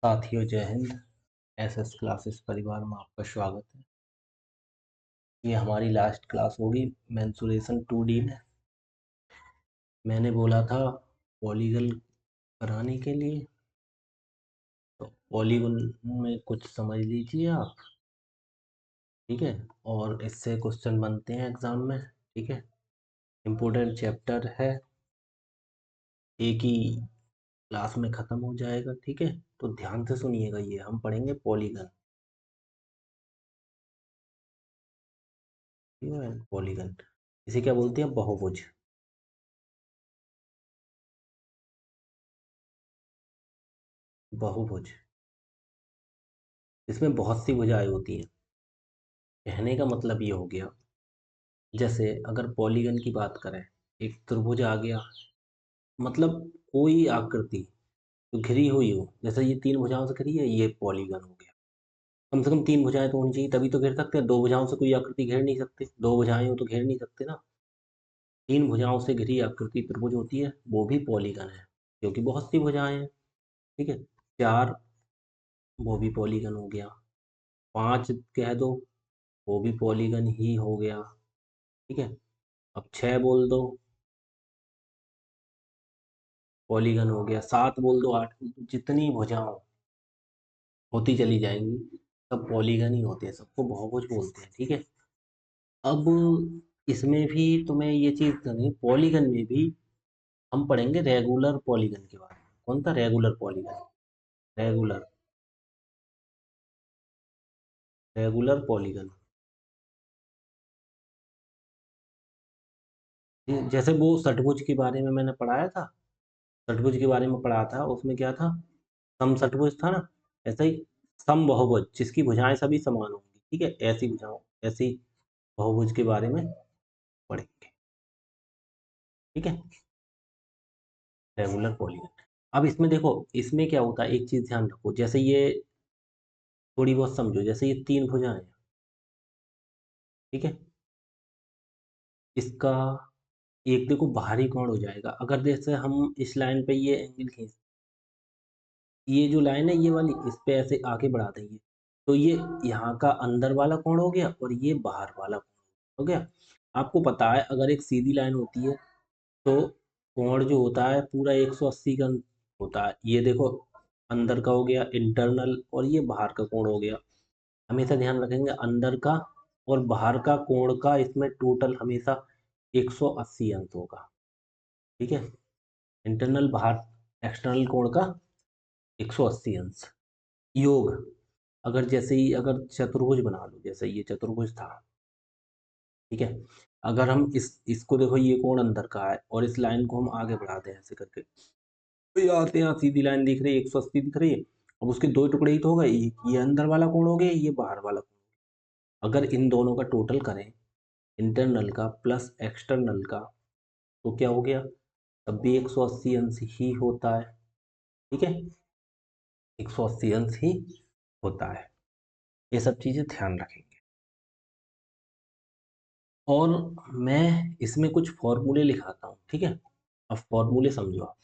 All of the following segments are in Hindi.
साथियों जय हिंद। एसएस क्लासेस परिवार में आपका स्वागत है। ये हमारी लास्ट क्लास होगी मेंसुरेशन 2D में। मैंने बोला था पॉलीगन कराने के लिए, तो पॉलीगन में कुछ समझ लीजिए आप, ठीक है। और इससे क्वेश्चन बनते हैं एग्जाम में, ठीक है। इम्पोर्टेंट चैप्टर है, एक ही क्लास में ख़त्म हो जाएगा, ठीक है। तो ध्यान से सुनिएगा, ये हम पढ़ेंगे पॉलीगन, ठीक है। पॉलीगन इसे क्या बोलते हैं? बहुभुज। बहुभुज इसमें बहुत सी भुजाएं होती हैं। कहने का मतलब ये हो गया, जैसे अगर पॉलीगन की बात करें, एक त्रिभुज आ गया, मतलब कोई आकृति जो घिरी हुई हो, जैसे ये तीन भुजाओं से घिरी है, ये पॉलीगन हो गया। कम से कम तीन भुजाएं तो होनी चाहिए, तभी तो घेर सकते हैं। दो भुजाओं से कोई आकृति घेर नहीं सकते, दो भुजाएं हो तो घेर नहीं सकते ना। तीन भुजाओं से घिरी आकृति त्रिभुज होती है, वो भी पॉलीगन है, क्योंकि बहुत सी भुजाएं हैं, ठीक है। चार, वो भी पॉलीगन हो गया। पांच कह दो, वो भी पॉलीगन ही हो गया, ठीक है। अब छह बोल दो, पॉलीगन हो गया। सात बोल दो, आठ बोल दो, जितनी भुजाएं होती चली जाएंगी सब पॉलीगन ही होते हैं, सबको बहुभुज बोलते हैं, ठीक है। अब इसमें भी तुम्हें ये चीज करनी, पॉलीगन में भी हम पढ़ेंगे रेगुलर पॉलीगन के बारे में। कौन सा? Regular polygon. Regular, regular polygon. जैसे वो षटभुज के बारे में मैंने पढ़ाया था, षटभुज के बारे में पढ़ा था, उसमें क्या था? समषटभुज था ना। ऐसा ही समबाहुभुज, जिसकी भुजाएं सभी समान होंगी, ठीक है। ऐसी भुजाओं, ऐसी बहुभुज के बारे में पढ़ेंगे, ठीक है। Regular polygon. अब इसमें देखो, इसमें क्या होता है, एक चीज ध्यान रखो, जैसे ये थोड़ी बहुत समझो, जैसे ये तीन भुजाएं हैं, ठीक है। इसका एक देखो बाहरी कोण हो जाएगा, अगर जैसे हम इस लाइन पे ये एंगल खींच, ये जो लाइन है ये वाली, इस पे ऐसे आगे बढ़ा देंगे, तो ये यहाँ का अंदर वाला कोण हो गया और ये बाहर वाला कोण हो गया। आपको पता है अगर एक सीधी लाइन होती है तो कोण जो होता है पूरा 180 का होता है। ये देखो अंदर का हो गया इंटरनल, और ये बाहर का कोण हो गया। हमेशा ध्यान रखेंगे अंदर का और बाहर का कोण का, इसमें टोटल हमेशा 180 अंश होगा, ठीक है। इंटरनल बाहर एक्सटर्नल कोण का 180 अंश योग। अगर जैसे ही अगर चतुर्भुज बना लो, जैसे ये चतुर्भुज था, ठीक है। अगर हम इसको देखो, ये कोण अंदर का है और इस लाइन को हम आगे बढ़ाते हैं ऐसे करके, तो ये आते हैं, सीधी लाइन दिख रही है, 180 दिख रही है। अब उसके दो टुकड़े ही तो हो गए, ये अंदर वाला कोण हो गया, ये बाहर वाला कोण। अगर इन दोनों का टोटल करें, इंटरनल का प्लस एक्सटर्नल का, तो क्या हो गया? तब भी 180 अंश ही होता है, ठीक है। 180 अंश ही होता है। ये सब चीजें ध्यान रखेंगे। और मैं इसमें कुछ फॉर्मूले लिखाता हूँ, ठीक है। अब फॉर्मूले समझो आप,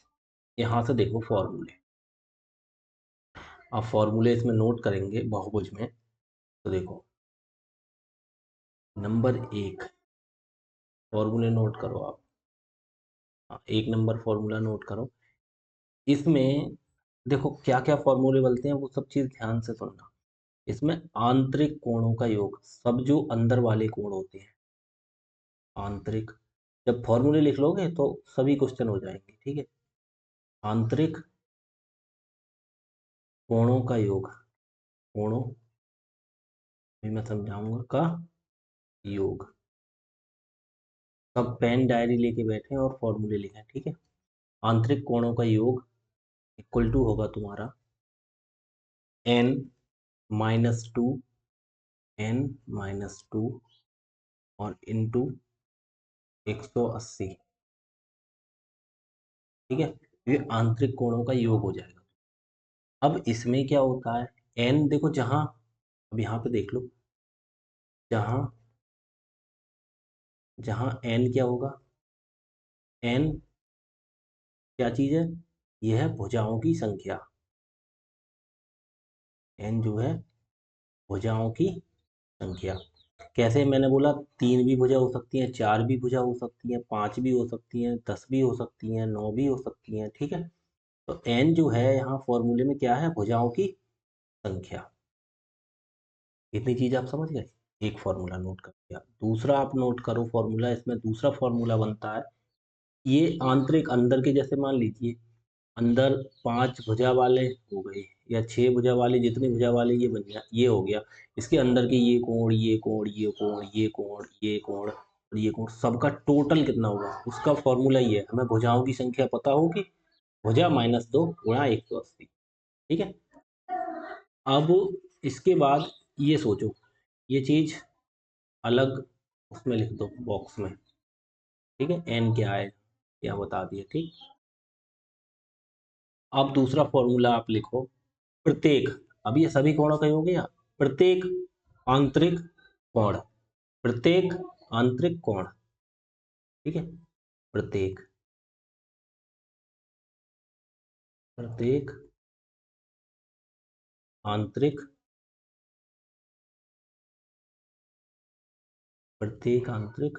यहाँ से देखो फॉर्मूले। आप फॉर्मूले इसमें नोट करेंगे बहुभुज में, तो देखो नंबर एक, फॉर्मूले नोट करो आप। हाँ, एक नंबर फॉर्मूला नोट करो। इसमें देखो क्या क्या फॉर्मूले बनते हैं, वो सब चीज ध्यान से सुनना। इसमें आंतरिक कोणों का योग, सब जो अंदर वाले कोण होते हैं आंतरिक, जब फॉर्मूले लिख लोगे तो सभी क्वेश्चन हो जाएंगे, ठीक है। आंतरिक कोणों का योग, कोणों भी मैं समझाऊंगा का योग। सब पेन डायरी लेके बैठे और फॉर्मूले लिखें, ठीक है। आंतरिक कोणों का योग इक्वल टू होगा तुम्हारा n-2, n-2 और इंटू 180, ठीक है। ये आंतरिक कोणों का योग हो जाएगा। अब इसमें क्या होता है, n देखो जहां, अब यहाँ पे देख लो, जहां जहां n क्या होगा, n क्या चीज है? यह है भुजाओं की संख्या, n जो है भुजाओं की संख्या। कैसे? मैंने बोला 3 भी भुजा हो सकती हैं, 4 भी भुजा हो सकती हैं, 5 भी हो सकती हैं, 10 भी हो सकती हैं, 9 भी हो सकती हैं। ठीक है, तो n जो है यहाँ फॉर्मूले में क्या है? भुजाओं की संख्या। इतनी चीज आप समझ गए? एक फॉर्मूला नोट कर दिया। दूसरा आप नोट करो फॉर्मूला, इसमें दूसरा फॉर्मूला बनता है, ये आंतरिक अंदर के, जैसे मान लीजिए अंदर 5 भुजा वाले हो गए या 6 भुजा वाले, जितनी भुजा वाले ये बन गया, ये हो गया। इसके अंदर के ये कोण, ये कोण, ये कोण, ये कोण, ये कोण और ये कोण, सबका टोटल कितना होगा? उसका फॉर्मूला ये है, हमें भुजाओं की संख्या पता होगी, भुजा -2 गुणा 180। ठीक है, अब इसके बाद ये सोचो, ये चीज अलग उसमें लिख दो बॉक्स में। ठीक है, एन क्या है क्या बता दिया। ठीक, अब दूसरा फॉर्मूला आप लिखो, प्रत्येक, अब ये सभी कोणों का योग है या प्रत्येक आंतरिक कोण, प्रत्येक आंतरिक कोण। ठीक है, प्रत्येक प्रत्येक आंतरिक, प्रत्येक आंतरिक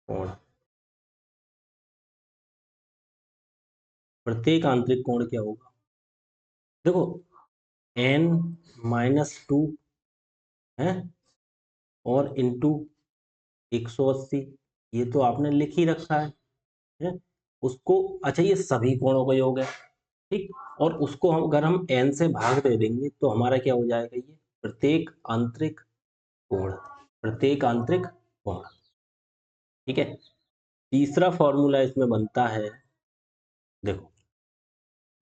कोण, प्रत्येक आंतरिक कोण क्या होगा? देखो n-2 है और इंटू 180, ये तो आपने लिख ही रखा है उसको। अच्छा, ये सभी कोणों का योग है। ठीक, और उसको हम अगर हम n से भाग दे देंगे तो हमारा क्या हो जाएगा? ये प्रत्येक आंतरिक कोण, प्रत्येक आंतरिक कोण। ठीक है, तीसरा फॉर्मूला इसमें बनता है, देखो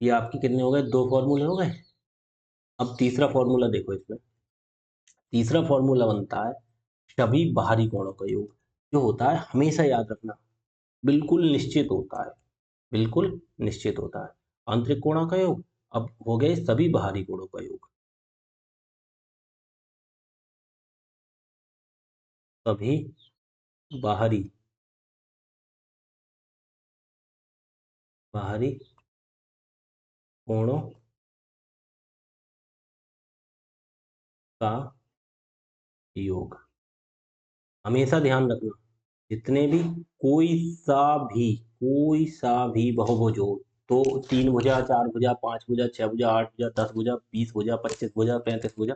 ये आपके कितने हो गए? 2 फॉर्मूले हो गए। अब तीसरा फॉर्मूला देखो, इसमें तीसरा फॉर्मूला बनता है सभी बाहरी कोणों का योग, जो होता है, हमेशा याद रखना, बिल्कुल निश्चित होता है, बिल्कुल निश्चित होता है। आंतरिक कोणों का योग अब हो गए सभी बाहरी कोणों का योग, सभी बाहरी बाहरी कोणों का योग। हमेशा ध्यान रखना, जितने भी, कोई सा भी कोई सा भी बहुभुज हो, तो 3 भुजा, 4 भुजा, 5 भुजा, 6 भुजा, 8 भुजा, 10 भुजा, 20 भुजा, 25 भुजा, 35 भुजा,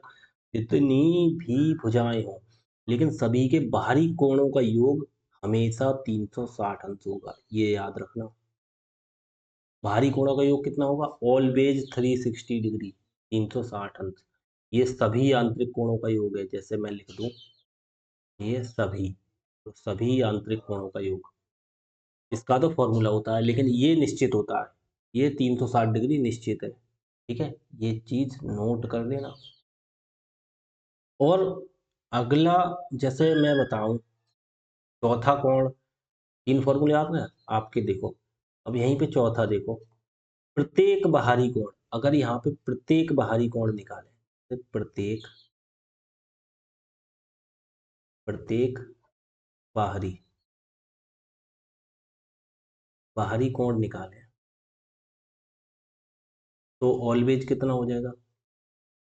जितनी भी भुजाएं हो, लेकिन सभी के बाहरी कोणों का योग हमेशा 360 अंश होगा, ये याद रखना। बाहरी कोणों का योग कितना होगा? ऑलवेज 360 डिग्री, 360 अंश। ये सभी आंतरिक कोणों का योग है, जैसे मैं लिख दूं ये सभी, तो सभी आंतरिक कोणों का योग, इसका तो फॉर्मूला होता है, लेकिन ये निश्चित होता है, ये 360 डिग्री निश्चित है। ठीक है, ये चीज नोट कर लेना। और अगला, जैसे मैं बताऊं, चौथा कोण, 3 फॉर्मूले आपने आपके देखो, अब यहीं पे चौथा देखो, प्रत्येक बाहरी कोण, अगर यहाँ पे प्रत्येक बाहरी कोण निकाले, तो प्रत्येक प्रत्येक बाहरी बाहरी कोण निकाले, तो ऑलवेज कितना हो जाएगा?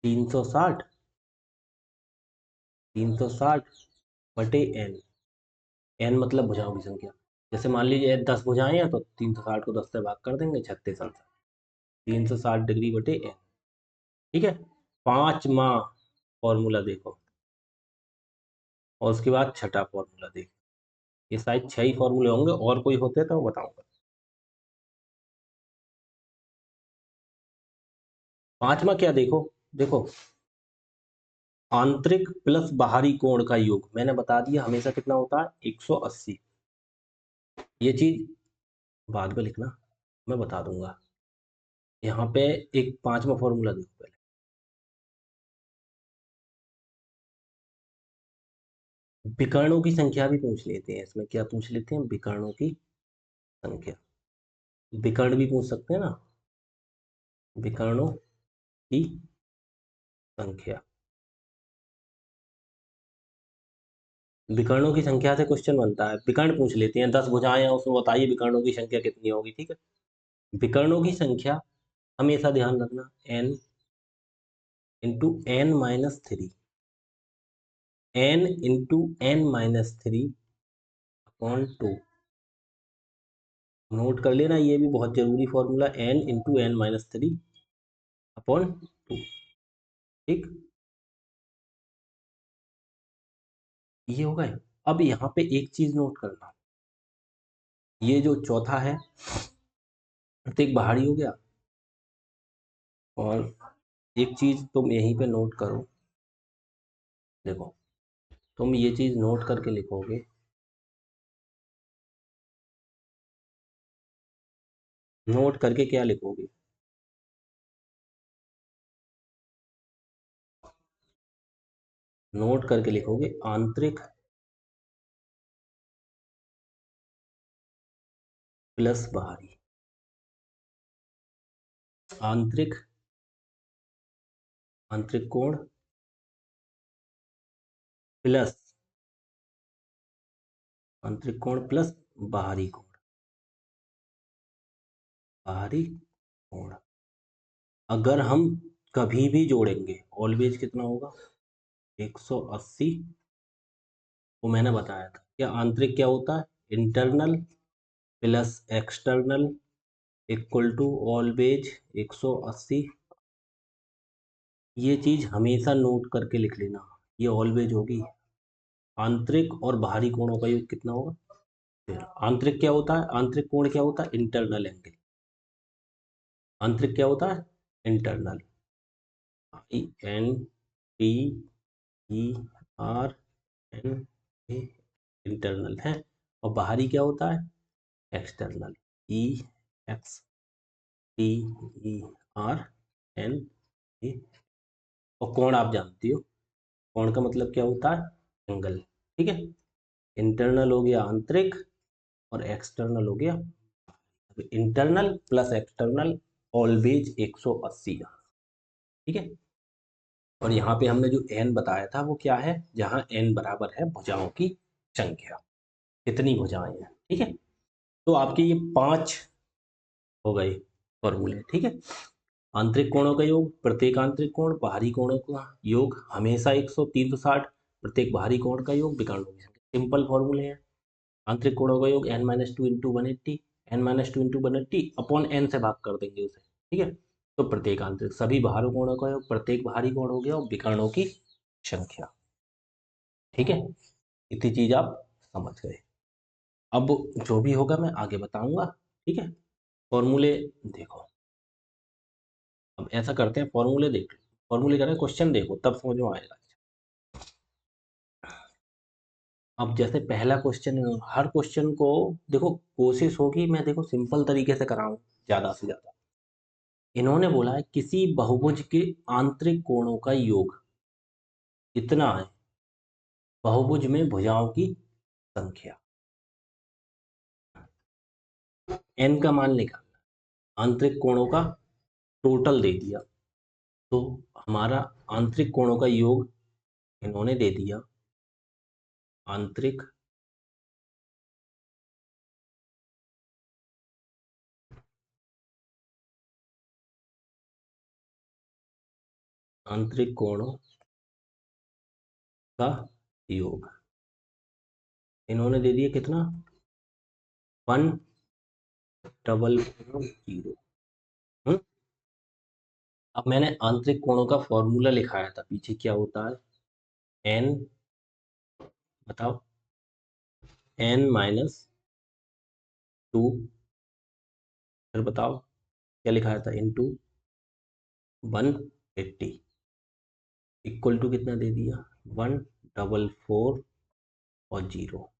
360, 360 बटे एन, एन मतलब भुजाओं की संख्या। जैसे मान लीजिए 10 भुजाएं हैं तो 360 को 10 से भाग कर देंगे, 36 अंश, 360 डिग्री बटे एन। ठीक है, 5वां फॉर्मूला देखो, और उसके बाद छठा फॉर्मूला देखो। ये शायद 6 ही फॉर्मूले होंगे, और कोई होते तो मैं बताऊंगा। 5वां क्या देखो? देखो, आंतरिक प्लस बाहरी कोण का योग, मैंने बता दिया हमेशा कितना होता है? 180। ये चीज बाद में लिखना, मैं बता दूंगा। यहाँ पे एक 5वां फॉर्मूला देखो पहले, विकर्णों की संख्या भी पूछ लेते हैं इसमें। क्या पूछ लेते हैं? विकर्णों की संख्या। विकर्ण भी पूछ सकते हैं ना, विकर्णों की संख्या। विकर्णों की संख्या से क्वेश्चन बनता है, विकर्ण पूछ लेते हैं, 10 भुजाएं हैं उसमें, बताइए विकर्णों की संख्या कितनी होगी। ठीक है, विकर्णों की संख्या हमेशा ध्यान रखना, n into n-3, n into n-3 upon 2। Note कर लेना, ये भी बहुत जरूरी formula, n into n-3 upon 2। ठीक, ये होगा। अब यहाँ पे एक चीज नोट करना, ये जो चौथा है तो एक बाहरी हो गया, और एक चीज तुम यहीं पे नोट करो, देखो तुम ये चीज नोट करके लिखोगे, नोट करके क्या लिखोगे, नोट करके लिखोगे आंतरिक प्लस बाहरी, आंतरिक, आंतरिक कोण प्लस, आंतरिक कोण प्लस बाहरी कोण, बाहरी कोण। अगर हम कभी भी जोड़ेंगे, ऑलवेज कितना होगा 180, वो मैंने बताया था। क्या आंतरिक क्या होता है, internal plus external equal to always 180। ये चीज हमेशा नोट करके लिख लेना, ये ऑलवेज होगी। आंतरिक और बाहरी कोणों का योग कितना होगा, फिर आंतरिक क्या होता है, आंतरिक कोण क्या होता है, इंटरनल एंगल। आंतरिक क्या होता है, internal, I N T E R N A, internal है। और बाहरी क्या होता है, external, E X T E R N A. और कोण आप जानती हो, कोण का मतलब क्या होता है, एंगल। ठीक है, इंटरनल हो गया आंतरिक और एक्सटर्नल हो गया, इंटरनल प्लस एक्सटर्नल ऑलवेज 180। ठीक है, और यहाँ पे हमने जो n बताया था वो क्या है, जहाँ n बराबर है भुजाओं की संख्या, कितनी भुजाएं हैं। ठीक है, तो आपके ये 5 हो गए फॉर्मूले। ठीक है, आंतरिक कोणों का योग, प्रत्येक आंतरिक कोण, बाहरी कोणों का योग हमेशा 360, प्रत्येक बाहरी कोण का योग विकर्णों की संख्या। सिंपल फॉर्मूले हैं। आंतरिक कोणों का योग n-2 into 180, n-2 into 180 upon n से भाग कर देंगे उसे। ठीक है, तो प्रत्येक आंतरिक, सभी बाहरी कोणों का योग, प्रत्येक बाहरी कोण हो गया, और विकर्णों की संख्या। ठीक है, इतनी चीज आप समझ गए। अब जो भी होगा मैं आगे बताऊंगा। ठीक है, फॉर्मूले देखो, अब ऐसा करते हैं, फॉर्मूले देख लो, फॉर्मूले करें, क्वेश्चन देखो तब समझ में आएगा। अब जैसे पहला क्वेश्चन, हर क्वेश्चन को देखो, कोशिश होगी मैं देखो सिंपल तरीके से कराऊं ज्यादा से ज्यादा। इन्होंने बोला है किसी बहुभुज के आंतरिक कोणों का योग इतना है, बहुभुज में भुजाओं की संख्या, n का मान निकालना, आंतरिक कोणों का टोटल दे दिया, तो हमारा आंतरिक कोणों का योग इन्होंने दे दिया, आंतरिक आंतरिक कोणों का योग इन्होंने दे दिया कितना, 100। अब मैंने आंतरिक कोणों का फॉर्मूला लिखाया था पीछे, क्या होता है, n, बताओ, n-2, फिर बताओ क्या लिखाया था, इंटू 180 इक्वल टू कितना दे दिया, 144 और 0,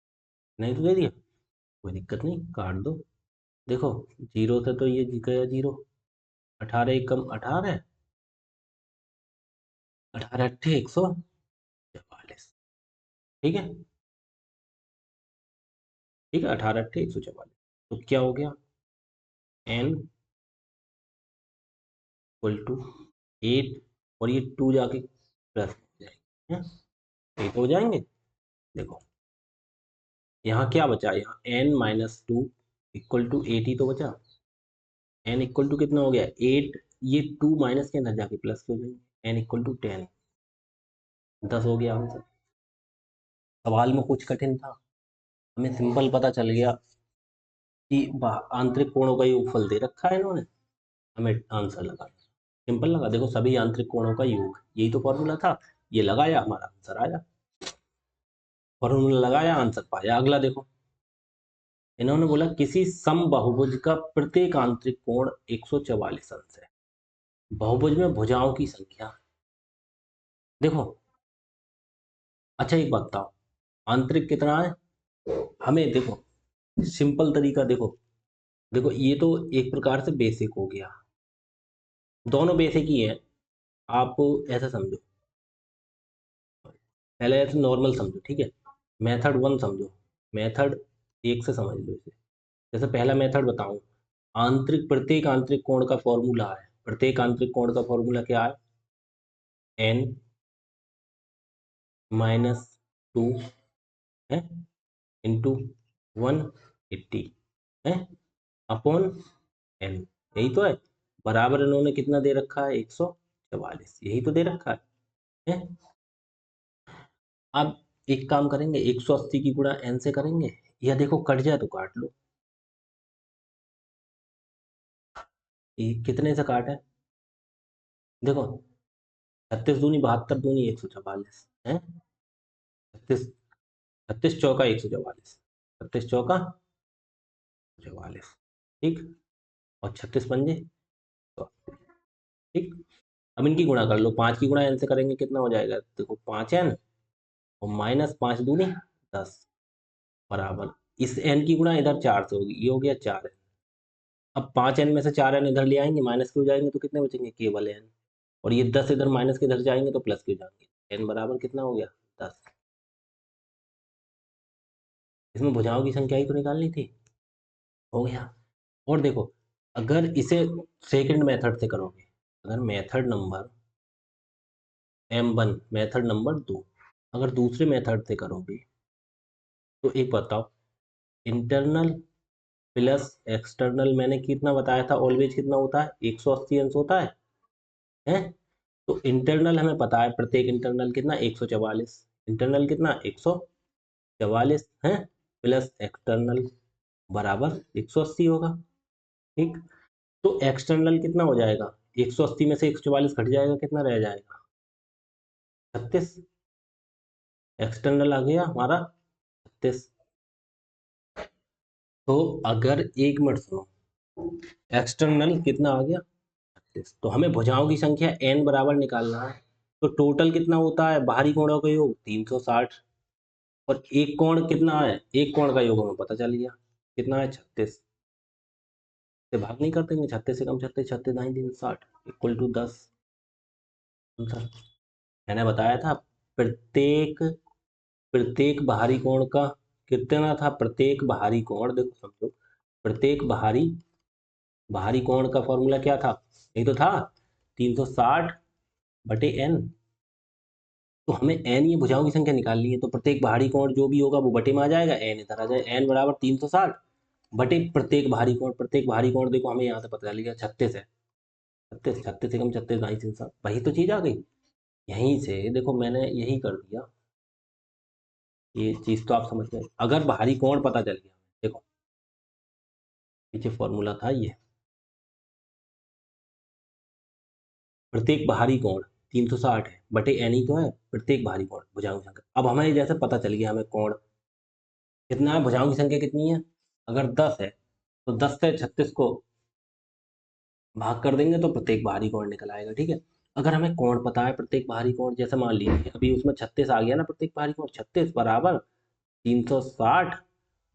नहीं तो दे दिया, कोई दिक्कत नहीं, काट दो। देखो, 0 से तो ये गया 0, 18 एकम 18, 18 अट्ठे 144। ठीक है, ठीक है, 18 अट्ठे 144, तो क्या हो गया, n इक्वल टू 8, और ये 2 जाके प्लस हो जाएंगे, 8 हो जाएंगे। देखो यहाँ क्या बचा, यहाँ n-2 इक्वल टू 8 ही तो बचा, n इक्वल टू कितना हो गया 8 ये 2 माइनस के अंदर जाके प्लस के हो जाएंगे, n इक्वल टू 10, 10 हो गया आंसर। सवाल में कुछ कठिन था, हमें सिंपल पता चल गया कि आंतरिक कोणों का योगफल दे रखा है इन्होंने, हमें आंसर लगा, सिंपल लगा। देखो सभी आंतरिक कोणों का योग, यही तो फॉर्मूला था, ये लगाया हमारा आंसर आया, फॉर्मूला लगाया आंसर पाया। अगला देखो, इन्होंने बोला किसी समबाहुभुज का प्रत्येक आंतरिक कोण 144 अंश है। बहुभुज में भुजाओं की संख्या देखो। अच्छा एक बात बताओ, आंतरिक कितना है, हमें देखो सिंपल तरीका देखो, देखो ये तो एक प्रकार से बेसिक हो गया, दोनों बेसिक ही है। आप ऐसा समझो, पहले ऐसे नॉर्मल समझो, ठीक है, मेथड 1 समझो, मेथड 1 से समझ लो इसे। जैसे पहला मेथड बताऊं, आंतरिक प्रत्येक आंतरिक कोण का फॉर्मूला है, प्रत्येक आंतरिक कोण का फॉर्मूला क्या है, n माइनस 2 है इंटू 180 है अपॉन n, यही तो है, बराबर इन्होंने कितना दे रखा है 144, यही तो दे रखा है? अब एक काम करेंगे, 180 की गुणा n से करेंगे, या देखो कट जाए तो काट लो, ये कितने से काट है, देखो 36 दूनी 72 दूनी 144 है, 36, 36 चौका 144, 36 चौका 144, ठीक, और 36 पंजे तो, ठीक। अब इनकी गुणा कर लो, 5 की गुणा n से करेंगे कितना हो जाएगा, देखो 5n और माइनस 5 दूनी 10 बराबर, इस n की गुणा इधर 4 से होगी, ये हो गया 4n। अब 5n में से 4n इधर ले आएंगे, माइनस के हो जाएंगे तो कितने बचेंगे, केवल n, और ये 10 इधर माइनस के इधर जाएंगे तो प्लस के हो जाएंगे, n बराबर कितना हो गया 10। इसमें भुजाओं की संख्या ही तो निकालनी थी, हो गया। और देखो अगर इसे सेकंड मेथड से करोगे, अगर method number m1, method number 2, अगर दूसरे मेथड से करोगे तो एक बताओ, इंटरनल प्लस एक्सटर्नल मैंने कितना बताया था, ऑलवेज कितना होता है 180 अंश होता है? तो इंटरनल हमें पता है, प्रत्येक इंटरनल कितना 144, इंटरनल कितना 144 है, प्लस एक्सटर्नल बराबर 180 होगा, ठीक। तो एक्सटर्नल कितना हो जाएगा, 180 में से 144 घट जाएगा, कितना रह जाएगा 36, एक्सटर्नल आ गया हमारा 36। तो अगर एक मिनट सुनो, एक्सटर्नल कितना आ गया 36, तो हमें भुजाओं की संख्या n बराबर निकालना है, तो टोटल कितना होता है बाहरी कोणों का योग 360, और एक कोण कितना है, एक कोण का योग हमें पता चल गया कितना है 36, से भाग नहीं कर देंगे, 36 से कम 36, 36 दाई 360 इक्वल टू 10 आंसर। मैंने बताया था प्रत्येक प्रत्येक बाहरी कोण का कितना था, प्रत्येक बाहरी कोण देखो समझो, प्रत्येक बाहरी बाहरी कोण का फॉर्मूला क्या था, यही तो था 360 बटे n। तो हमें n ये भुजाओं की संख्या निकालनी है, तो प्रत्येक बाहरी कोण जो भी होगा वो बटे में आ जाएगा, n इधर आ जाए, n बराबर 360 बटे प्रत्येक बाहरी कोण, प्रत्येक बाहरी कोण देखो हमें यहाँ से पता चल गया 36 है, 36, 36 से कम 36 दाई 360, वही तो चीज आ गई। यहीं से देखो मैंने यही कर दिया, ये चीज तो आप समझ गए, अगर बाहरी कोण पता चल गया, देखो पीछे फॉर्मूला था ये, प्रत्येक बाहरी कोण 360 है बटे n ही तो है, प्रत्येक बाहरी कोण भुजाओं की संख्या। अब हमें जैसे पता चल गया हमें कोण कितना है, भुजाओं की संख्या कितनी है, अगर 10 है तो 10 से 36 को भाग कर देंगे तो प्रत्येक बाहरी कोण निकल आएगा, ठीक है। अगर हमें कोण पता है प्रत्येक बाहरी कोण, जैसे मान लीजिए अभी उसमें 36 आ गया ना, प्रत्येक बाहरी कोण 36 बराबर 360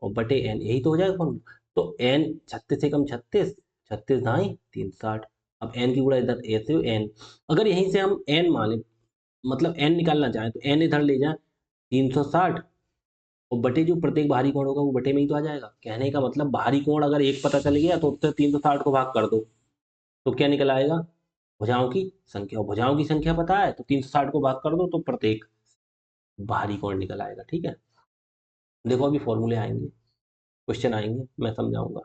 और बटे n, यही तो हो जाएगा फॉर्मूला। तो n 36 से कम 36, 36 दाई 360, अब n की गुणा इधर ऐसे n, अगर यहीं से हम n मान लें, मतलब n निकालना चाहें तो n इधर ले जाए 360, और बटे जो प्रत्येक बाहरी कोण होगा वो बटे में ही तो आ जाएगा, कहने का मतलब बाहरी कोण अगर एक पता चल गया तो उससे 360 को भाग कर दो, तो क्या निकल आएगा भुजाओं की संख्या, और भुजाओं की संख्या पता है तो 360 को भाग कर दो तो प्रत्येक बाहरी कोण निकल आएगा, ठीक है। देखो अभी फॉर्मूले आएंगे, क्वेश्चन आएंगे, मैं समझाऊंगा,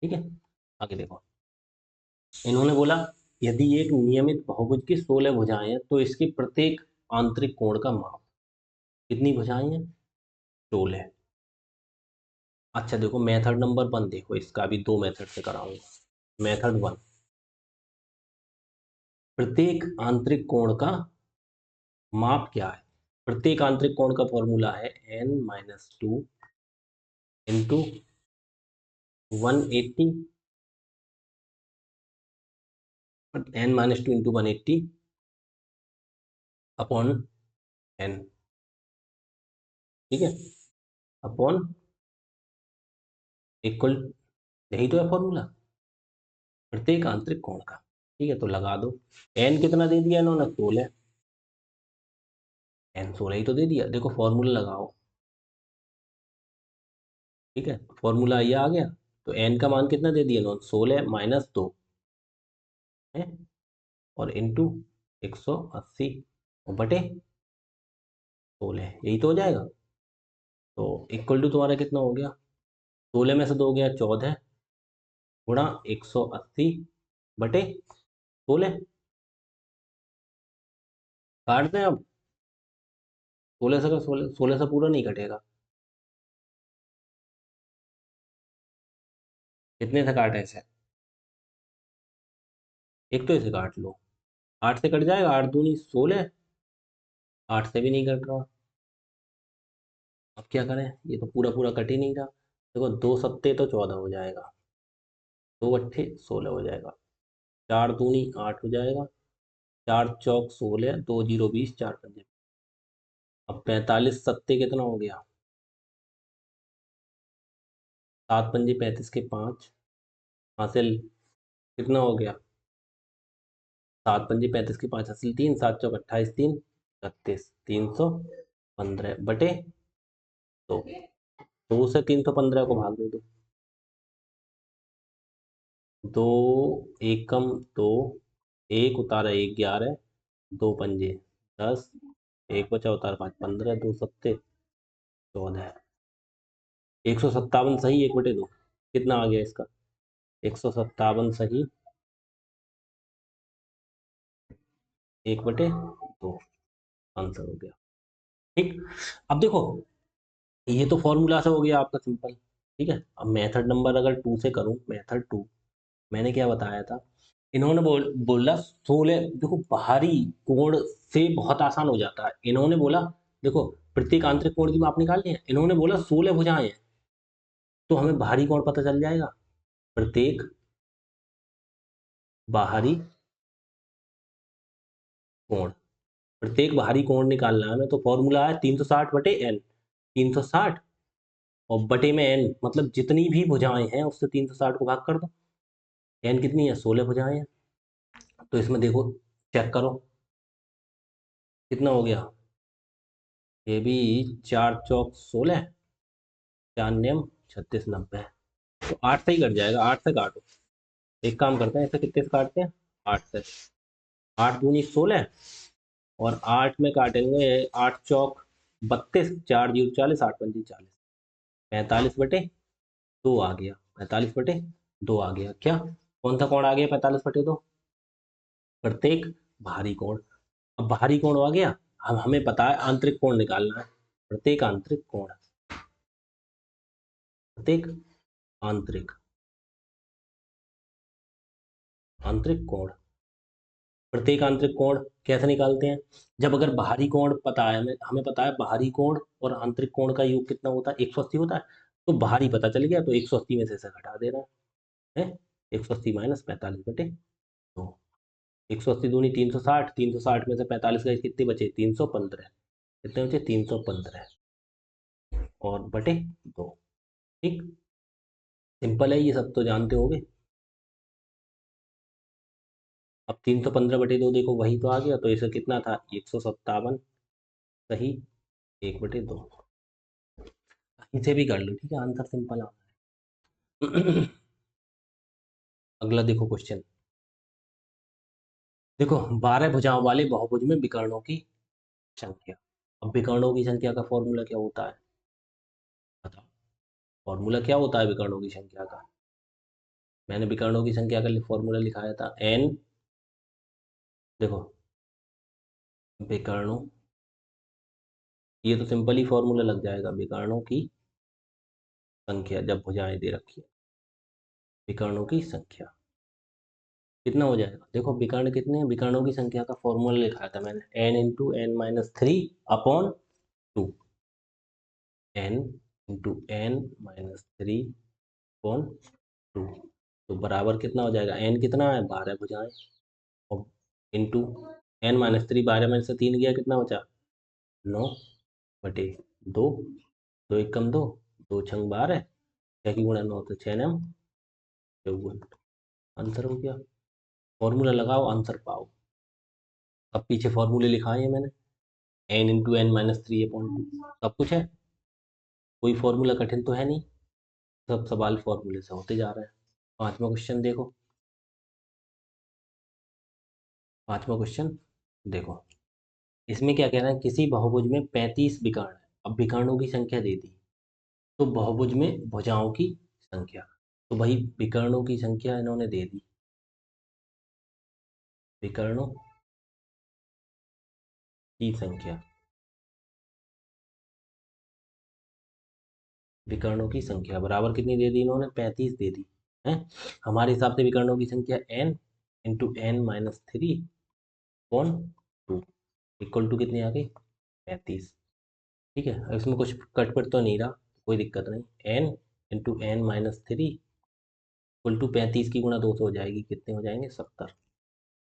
ठीक है। आगे देखो, इन्होंने बोला यदि एक नियमित बहुभुज की 16 भुजाएं हैं तो इसकी प्रत्येक आंतरिक कोण का माप। कितनी भुजाएं हैं? 16। अच्छा देखो मेथड नंबर 1 देखो, इसका भी 2 मेथड से कराऊंगा। मेथड 1, प्रत्येक आंतरिक कोण का माप क्या है? प्रत्येक आंतरिक कोण का फॉर्मूला है n-2 into 180, n-2 into 180 upon n, ठीक है, अपॉन इक्वल, यही तो है फॉर्मूला प्रत्येक आंतरिक कोण का। ठीक है, तो लगा दो। n कितना दे दिया इन्होंने? 16। n 16 ही तो दे दिया। देखो फॉर्मूला लगाओ, ठीक है, फॉर्मूला ये आ गया। तो n का मान कितना दे दिया इन्होंने? 16 माइनस 2 है, और इंटू 180 और बटे 16, यही तो हो जाएगा। तो इक्वल टू तुम्हारा कितना हो गया? 16 में से 2 गया 14 गुणा 180 बटे 16। काट दें अब। 16 से 16 से पूरा नहीं कटेगा। कितने से काटे ऐसे? एक तो इसे काट लो। 8 से कट जाएगा, 8 दूनी 16, 8 से भी नहीं कट रहा। अब क्या करें? ये तो पूरा पूरा कट ही नहीं रहा। देखो 2 सत्ते तो 14 हो जाएगा, 2 अट्ठे 16 हो जाएगा, 4 दूनी 8 हो जाएगा, 4 चौक 16, 2 जीरो 20, 4 पंजे। अब 45 सत्ते कितना हो गया? 7 पंजे 35 के 5 हासिल, कितना हो गया? 7 पंजे 35 के 5 हासिल 3, 7 चौक 28, 3 31, 315 बटे 2। 2 से 315 को भाग दे दो। 2 एकम 2, एक उतारा 1 11, 2 पंजे 10, एक बचा उतारा 5 15, 2 सत्ते 14, 157 सही 1/2। कितना आ गया इसका? 157 सही 1/2 आंसर हो गया। ठीक। अब देखो ये तो फॉर्मूला से हो गया आपका सिंपल। ठीक है, अब मेथड नंबर अगर 2 से करूं, मेथड 2, मैंने क्या बताया था? इन्होंने बोला 16, देखो बाहरी कोण से बहुत आसान हो जाता है। इन्होंने बोला देखो प्रत्येक आंतरिक कोण की माप निकालनी है, इन्होंने बोला 16 भुजाएं हैं, तो हमें बाहरी कोण पता चल जाएगा। प्रत्येक बाहरी कोण, प्रत्येक बाहरी कोण निकालना है हमें, तो फॉर्मूला है 360/n। 360 और बटे में n, मतलब जितनी भी भुजाएं हैं उससे 360 को भाग कर दो। n कितनी है? 16 भुजाएं हैं। तो इसमें देखो चेक करो कितना हो गया। ये भी 4 चौक 16, 4 नियम 36 90, तो 8 से ही कट जाएगा। 8 से काटो। एक काम करते हैं, इसे कितने से काटते हैं? 8 से। 8 दूनी 16 और 8 में काटेंगे, 8 चौक 32, 4 जीरो 40, 8 पंजी 40, 45/2 आ गया। 45/2 आ गया। क्या कौन सा कोण आ गया? 45/2, प्रत्येक बाहरी कोण। अब बाहरी कोण आ गया, अब हमें पता है आंतरिक कोण निकालना है। प्रत्येक आंतरिक कोण, प्रत्येक आंतरिक आंतरिक कोण, प्रत्येक आंतरिक कोण कैसे निकालते हैं? जब अगर बाहरी कोण पता है, हमें हमें पता है बाहरी कोण और आंतरिक कोण का योग कितना होता है? 180 होता है। तो बाहरी पता चल गया, तो 180 में से इसे घटा देना है। 180 माइनस 45/2, 180 दूनी 360, 360 में से 45 गए, कितने बचे? 315। कितने बचे? 315 और बटे 2। ठीक, सिंपल है, ये सब तो जानते होगे। अब 315/2 देखो वही तो आ गया, तो इसे कितना था? 157 सही 1/2। इसे भी कर लो, ठीक है, आंसर सिंपल आ है। अगला देखो क्वेश्चन। देखो 12 भुजाओं वाले बहुभुज में विकर्णों की संख्या। अब विकर्णों की संख्या का फॉर्मूला क्या होता है? बताओ, फॉर्मूला क्या होता है विकर्णों की संख्या का? मैंने विकर्णों की संख्या का फॉर्मूला लिखाया था n देखो विकर्णों, ये तो सिंपल ही फॉर्मूला लग जाएगा, विकर्णों की संख्या जब भुजाएं दे रखी है, विकर्णों की संख्या कितना हो जाएगा। देखो विकर्ण कितने हैं, विकर्णों की संख्या का फॉर्मूला लिखा था मैंने, n × n − 3/2, n × n − 3/2, तो बराबर कितना हो जाएगा, n कितना है 12 भुजाएं, और इंटू n − 3, 12 में से 3 गया कितना बचा 9/2, 2 एकम 2, 2 × 6 = 12, 6 × 9 तो 6 9 54, आंसर हो गया। फॉर्मूला लगाओ आंसर पाओ। अब पीछे फॉर्मूले लिखाए हैं मैंने, n × n − 3/2 सब कुछ है, कोई फॉर्मूला कठिन तो है नहीं, सब सवाल फॉर्मूले से होते जा रहे हैं। पांचवा क्वेश्चन देखो, पांचवा क्वेश्चन देखो, इसमें क्या कह रहा है, किसी बहुभुज में 35 विकर्ण है। अब विकर्णों की संख्या दे दी, तो बहुभुज में भुजाओं की संख्या, तो भाई विकर्णों की संख्या इन्होंने दे दी, विकर्णों की संख्या, विकर्णों की संख्या बराबर कितनी दे दी इन्होंने, 35 दे दी है। हमारे हिसाब से विकर्णों की संख्या n × n − 3/2 इक्वल टू कितनी आ गई 35। ठीक है, अब इसमें कुछ कटपट तो नहीं रहा, कोई दिक्कत नहीं, n × n − 3 इक्वल टू 35 की गुणा 2 से हो जाएगी, कितने हो जाएंगे 70।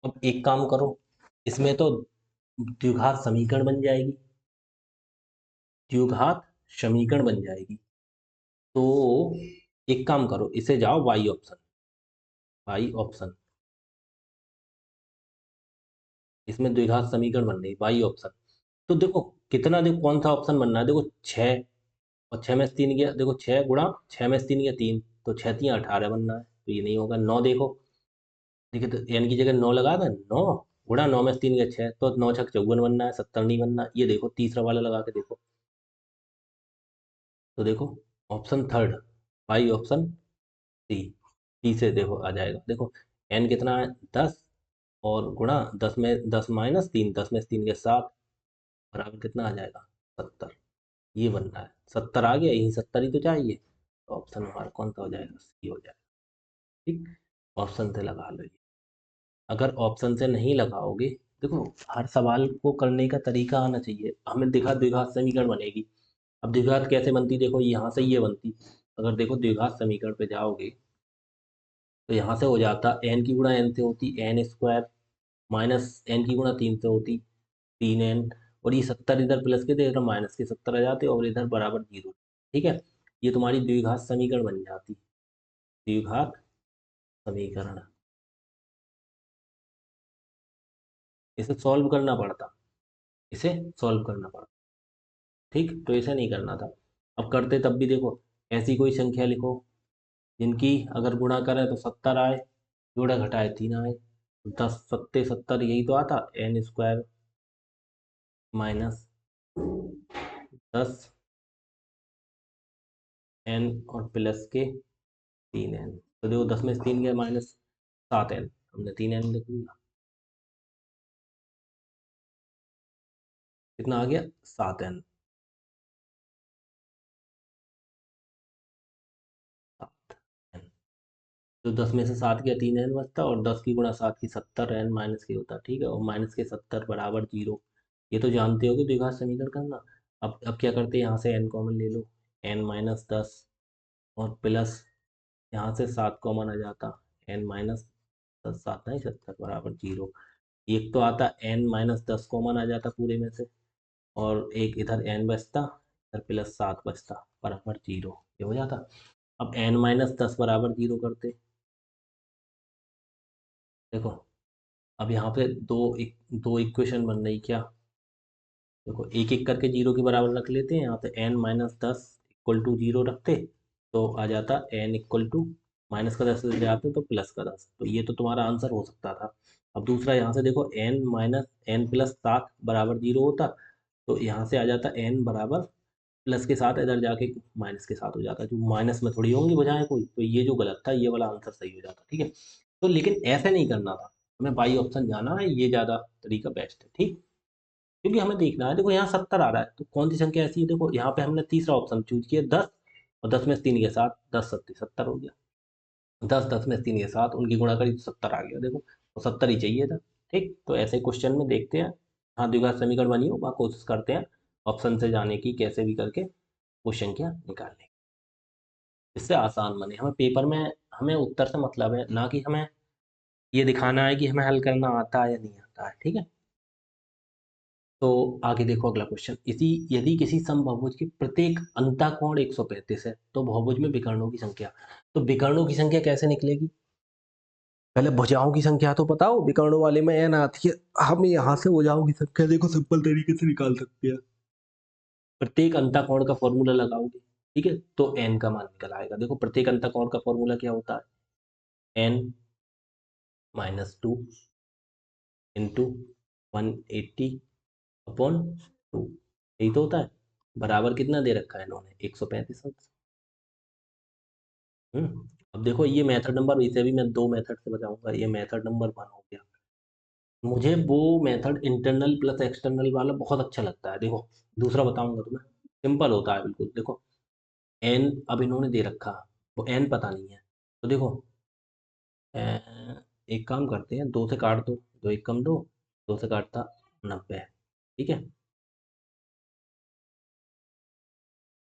अब एक काम करो, इसमें तो द्विघात समीकरण बन जाएगी, द्विघात समीकरण बन जाएगी, तो एक काम करो, इसे जाओ वाई ऑप्शन, वाई ऑप्शन, इसमें द्विघात समीकरण बन रही वाई ऑप्शन, तो देखो कितना, देखो कौन सा ऑप्शन बनना है, देखो 6, और 6 में से 3 गया, देखो 6 गुणा 6 में से 3 गया 3, तो 6×3 = 18 बनना है, तो ये नहीं होगा। 9 देखो, देखिए तो एन की जगह 9 लगा दें, 9 गुणा 9 में से 3 गया 6, तो 9×6 = 54 बनना है, 70 नहीं बनना। ये देखो तीसरा वाला लगा के देखो, तो देखो option third, why option C, C से देखो आ जाएगा। देखो एन कितना है 10, और गुणा 10 में 10 - 3, 10 में से 3 गया 7, बराबर कितना आ जाएगा 70, ये बनना है। 70 आ गया, यही 70 ही तो चाहिए, तो ऑप्शन हमारा कौन सा हो जाएगा, सी हो जाएगा। ठीक, ऑप्शन से लगा लो ये। अगर ऑप्शन से नहीं लगाओगे, देखो हर सवाल को करने का तरीका आना चाहिए, हमें दिखा द्विघात समीकरण बनेगी। अब द्विघात कैसे बनती, देखो यहाँ से ये बनती, अगर देखो द्विघात समीकरण पे जाओगे, तो यहाँ से हो जाता एन की गुणा एन से होती n² माइनस एन की गुणा 3 से होती 3n, और ये 70 इधर प्लस के थे, इधर माइनस के 70 आ जाते, और इधर बराबर 0। ठीक है, ये तुम्हारी द्विघात समीकरण बन जाती, द्विघात समीकरण, इसे सॉल्व करना पड़ता, इसे सॉल्व करना पड़ता। ठीक, तो ऐसा नहीं करना था। अब करते तब भी देखो, ऐसी कोई संख्या लिखो जिनकी अगर गुणा करें तो 70 आए, जोड़ा घटाए 3 आए, 10×7 = 70, यही तो आता n² माइनस 10n और प्लस के 3n, तो देखो 10 में से 3 गया -7n, हमने 3n लिख दिया, कितना आ गया 7n, तो 10 में से 7 गया 3n बचता, और 10 की गुणा 7 की 70n माइनस के होता। ठीक है, और माइनस के 70 बराबर 0, ये तो जानते हो कि द्विघात समीकरण करना। अब क्या करते हैं, यहाँ से n कॉमन ले लो, n - 10, और प्लस यहाँ से 7 कॉमन आ जाता, n - 10, 7 नहीं 70 बराबर 0, एक तो आता n - 10 कॉमन आ जाता पूरे में से, और एक इधर n बचता, इधर +7 बचता, बराबर 0, ये हो जाता। अब n - 10 बराबर 0 करते, देखो अब यहाँ पे दो इक्वेशन बन रही क्या, देखो एक एक करके 0 के बराबर रख लेते हैं, यहाँ पे n - 10 इक्वल टू 0 रखते, तो आ जाता n इक्वल टू -का 10 ले आते तो +का 10, तो ये तो तुम्हारा आंसर हो सकता था। अब दूसरा यहाँ से देखो n - n + 7 बराबर 0 होता, तो यहाँ से आ जाता n बराबर प्लस के साथ, इधर जाके माइनस के साथ हो जाता, जो माइनस में थोड़ी होंगी बजाय कोई, तो ये जो गलत था ये वाला आंसर सही हो जाता। ठीक है, तो लेकिन ऐसे नहीं करना था, हमें बाई ऑप्शन जाना है, ये ज़्यादा तरीका बेस्ट है, ठीक। क्योंकि हमें देखना है, देखो यहाँ 70 आ रहा है, तो कौन सी संख्या ऐसी है, देखो यहाँ पे हमने तीसरा ऑप्शन चूज किया 10, और 10 में से 3 के साथ 10 सत्ती 70 हो गया। 10 में से 3 के साथ उनकी गुणा करी तो 70 आ गया, देखो तो 70 ही चाहिए था, ठीक। तो ऐसे क्वेश्चन में देखते हैं, हाँ द्विघात समीकरण बनी हो, वहाँ कोशिश करते हैं ऑप्शन से जाने की, कैसे भी करके वो संख्या निकालने की, इससे आसान बने। हमें पेपर में हमें उत्तर से मतलब है, ना कि हमें ये दिखाना है कि हमें हल करना आता है या नहीं आता है, ठीक है। तो आगे देखो अगला क्वेश्चन, इसी यदि किसी समबाहुभुज की प्रत्येक अंतःकोण 135 है तो बहुभुज में विकर्णों की संख्या, तो विकर्णों की संख्या कैसे निकलेगी? पहले भुजाओं की संख्या तो पता हो, विकर्णों वाले में n आती है, हम यहाँ से भुजाओं की संख्या देखो सिंपल तरीके से निकाल सकते हैं। प्रत्येक अंतःकोण का फॉर्मूला लगाओगे, ठीक है, तो n का मान निकल आएगा। देखो प्रत्येक अंतःकोण का फॉर्मूला क्या होता है, n -2 इंटू 180 अपॉन 2, यही तो होता है। बराबर कितना दे रखा है इन्होंने, 135 अंश। अब देखो ये मेथड नंबर, इसे भी मैं दो मेथड से बताऊंगा, ये मेथड नंबर 1 हो गया। मुझे वो मेथड इंटरनल प्लस एक्सटर्नल वाला बहुत अच्छा लगता है। देखो दूसरा बताऊंगा तुम्हें, सिंपल होता है बिल्कुल। देखो एन अब इन्होंने दे रखा, वो एन पता नहीं है, तो देखो एक काम करते हैं, 2 से काट दो, 2 एक कम 2, 2 से काटता 90, ठीक है।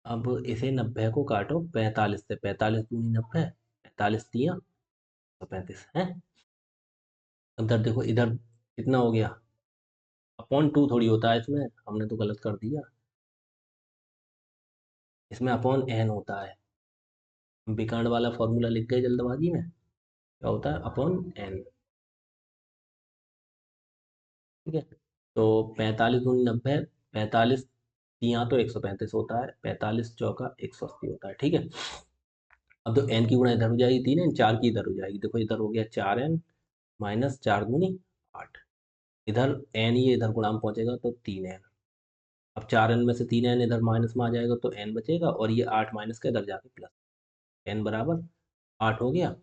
अब इसे 90 को काटो 45 से, 45 दूनी 90, 45 तिया 135 है। इधर देखो, इधर कितना हो गया, अपॉन 2 थोड़ी होता है इसमें, हमने तो गलत कर दिया, इसमें अपॉन एन होता है। विकर्ण वाला फॉर्मूला लिख गए जल्दबाजी में, क्या होता है अपॉन एन, ठीक है। तो 45 दूनी 90, 45 यहाँ तो 135 होता है, 45 चौका 180 होता है, ठीक है। अब तो एन की गुणा इधर हो जाएगी 3 एन, 4 की इधर हो जाएगी, देखो इधर हो गया 4 एन माइनस 4 दूनी 8, इधर एन ये इधर गुणा में पहुंचेगा तो 3 एन। अब 4 एन में से 3 एन इधर माइनस में आ जाएगा तो एन बचेगा, और ये 8 माइनस का इधर जाके प्लस, एन बराबर 8 हो गया।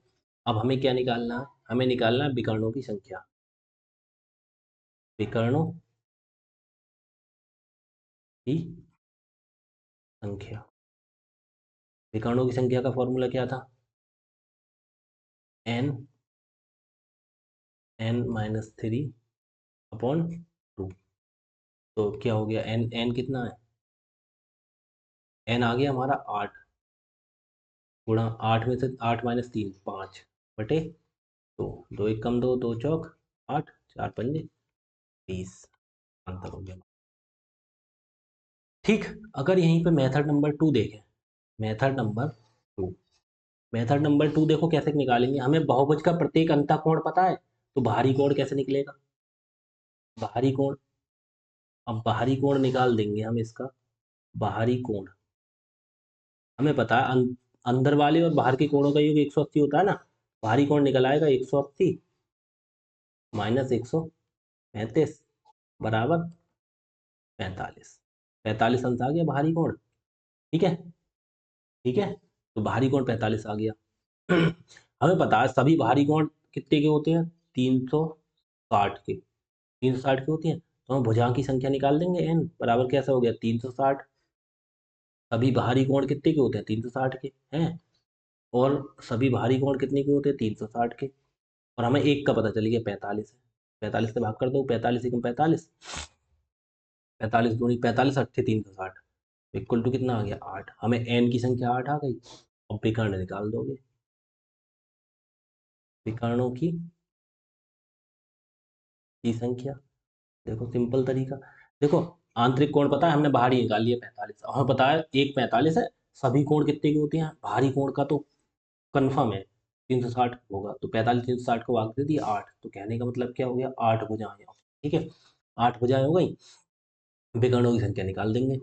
अब हमें क्या निकालना है, हमें निकालना है विकर्णों की संख्या, विकर्णों की संख्या। विकर्णों की संख्या का फॉर्मूला क्या था, एन n-3 अपॉन 2। तो क्या हो गया, एन एन कितना है, एन आ गया हमारा 8, गुणा 8 में से 8 माइनस 3 5 बटे 2, 2 एक कम 2, 2 चौक 8, 4 पंजे 20, आंसर हो गया, ठीक। अगर यहीं पे मेथड नंबर 2 देखें, मेथड नंबर 2, मेथड नंबर 2 देखो कैसे निकालेंगे, हमें बहुभुज का प्रत्येक अंतः कोण पता है, तो बाहरी कोण कैसे निकलेगा, बाहरी कोण, अब बाहरी कोण निकाल देंगे हम इसका, बाहरी कोण हमें पता है, अंदर वाले और बाहर के कोणों का योग 180 होता है ना, बाहरी कोण निकल आएगा 180 माइनस 135 बराबर 45, 45 अंश आ गया बाहरी कोण, ठीक है, ठीक है। तो बाहरी कोण 45 आ गया। हमें पता है सभी बाहरी कोण कितने के होते हैं, 360 के, 360 की होती हैं, तो हम भुजाओं की संख्या निकाल देंगे, एन बराबर कैसा हो गया 360, सभी बाहरी कोण कितने के होते हैं 360 के हैं, और सभी बाहरी कोण कितने के होते हैं 360 के, और हमें एक का पता चल गया 45 है, 45 से भाग कर दो, 45 एकम 45, 45 दूनी 45 अट्ठे 360, इक्वल टू कितना आ गया 8, हमें एन की संख्या 8 आ गई। अब विकर्ण निकाल दोगे, विकर्णों की संख्या, देखो सिंपल तरीका, देखो आंतरिक कोण पता है, हमने बाहरी निकाल लिया 45, हमें पता है एक 45 है, सभी कोण कितने के होते हैं, बाहरी कोण का तो कन्फर्म है 360 होगा, तो 45 360 को भाग दे दिया 8, तो कहने का मतलब क्या हो गया 8 भुजाएं, ठीक है, 8 भुजाएं हो गई। विकर्णों की संख्या निकाल देंगे,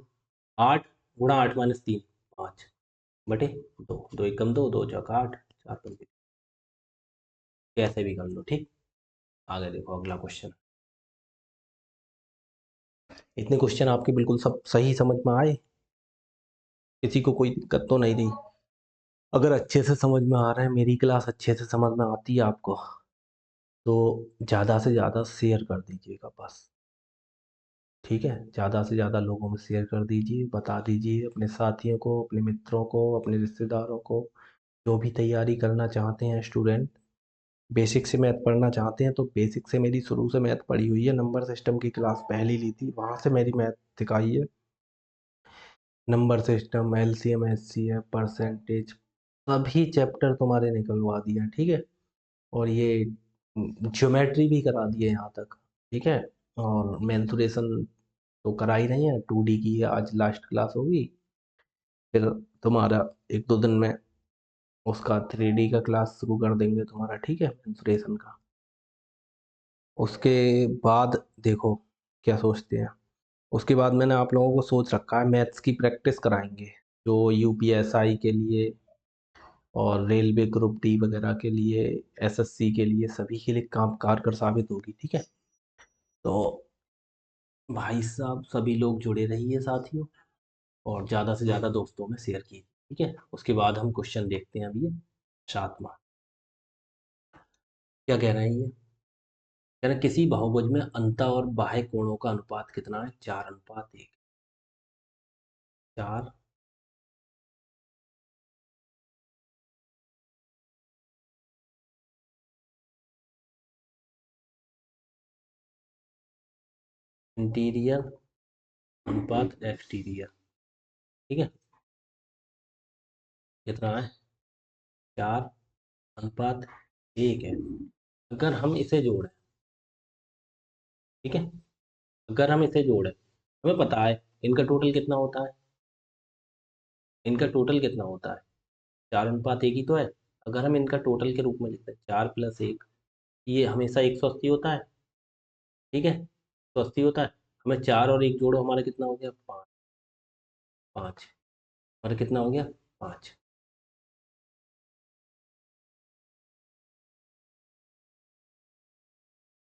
8 गुणा 8 माइनस 3 5 बटे 2, 2 एकम 2, 2 चौका 8, 4 पंजे, कैसे भी कर लो, ठीक। आगे देखो अगला क्वेश्चन, इतने क्वेश्चन आपके बिल्कुल सब सही समझ में आए, किसी को कोई दिक्कत तो नहीं रही? अगर अच्छे से समझ में आ रहा है, मेरी क्लास अच्छे से समझ में आती है आपको, तो ज़्यादा से ज़्यादा शेयर कर दीजिएगा बस, ठीक है? ज़्यादा से ज़्यादा लोगों में शेयर कर दीजिए, बता दीजिए अपने साथियों को, अपने मित्रों को, अपने रिश्तेदारों को, जो भी तैयारी करना चाहते हैं स्टूडेंट, बेसिक से मैथ पढ़ना चाहते हैं, तो बेसिक से मेरी शुरू से मैथ पढ़ी हुई है, नंबर सिस्टम की क्लास पहली ली थी, वहाँ से मेरी मैथ सिखाई है। Number system, LCM, HCF, percentage, सभी चैप्टर तुम्हारे निकलवा दिए हैं, ठीक है? और ये ज्योमेट्री भी करा दिए यहाँ तक, ठीक है? और मेंसुरेशन तो करा ही नहीं है, 2D की है, आज लास्ट क्लास होगी, फिर तुम्हारा 1-2 दिन में उसका 3D का क्लास शुरू कर देंगे तुम्हारा, ठीक है, मेंसुरेशन का। उसके बाद देखो क्या सोचते हैं। उसके बाद मैंने आप लोगों को सोच रखा है मैथ्स की प्रैक्टिस कराएंगे, जो यूपीएसआई के लिए और रेलवे ग्रुप डी वगैरह के लिए, एसएससी के लिए, सभी के लिए काम कारगर साबित होगी, ठीक है? तो भाई साहब सभी लोग जुड़े रहिए साथियों, और ज़्यादा से ज़्यादा दोस्तों में शेयर कीजिए, ठीक है? उसके बाद हम क्वेश्चन देखते हैं अभी, 7वां क्या कह रहे हैं ये? कह रहे हैं किसी बहुभुज में अंतः और बाह्य कोणों का अनुपात कितना है? 4:1। 4 इंटीरियर अनुपात एक्सटीरियर, ठीक है? कितना है? 4:1 है। अगर हम इसे जोड़ें, ठीक है, अगर हम इसे जोड़ें, हमें पता है इनका टोटल कितना होता है, इनका टोटल कितना होता है? 4:1 ही तो है। अगर हम इनका टोटल के रूप में लिखते हैं 4+1, ये हमेशा 180 होता है, ठीक है, 180 होता है। हमें 4 और 1 जोड़ो, हमारा कितना हो गया? 5। 5 हमारा कितना हो गया? 5।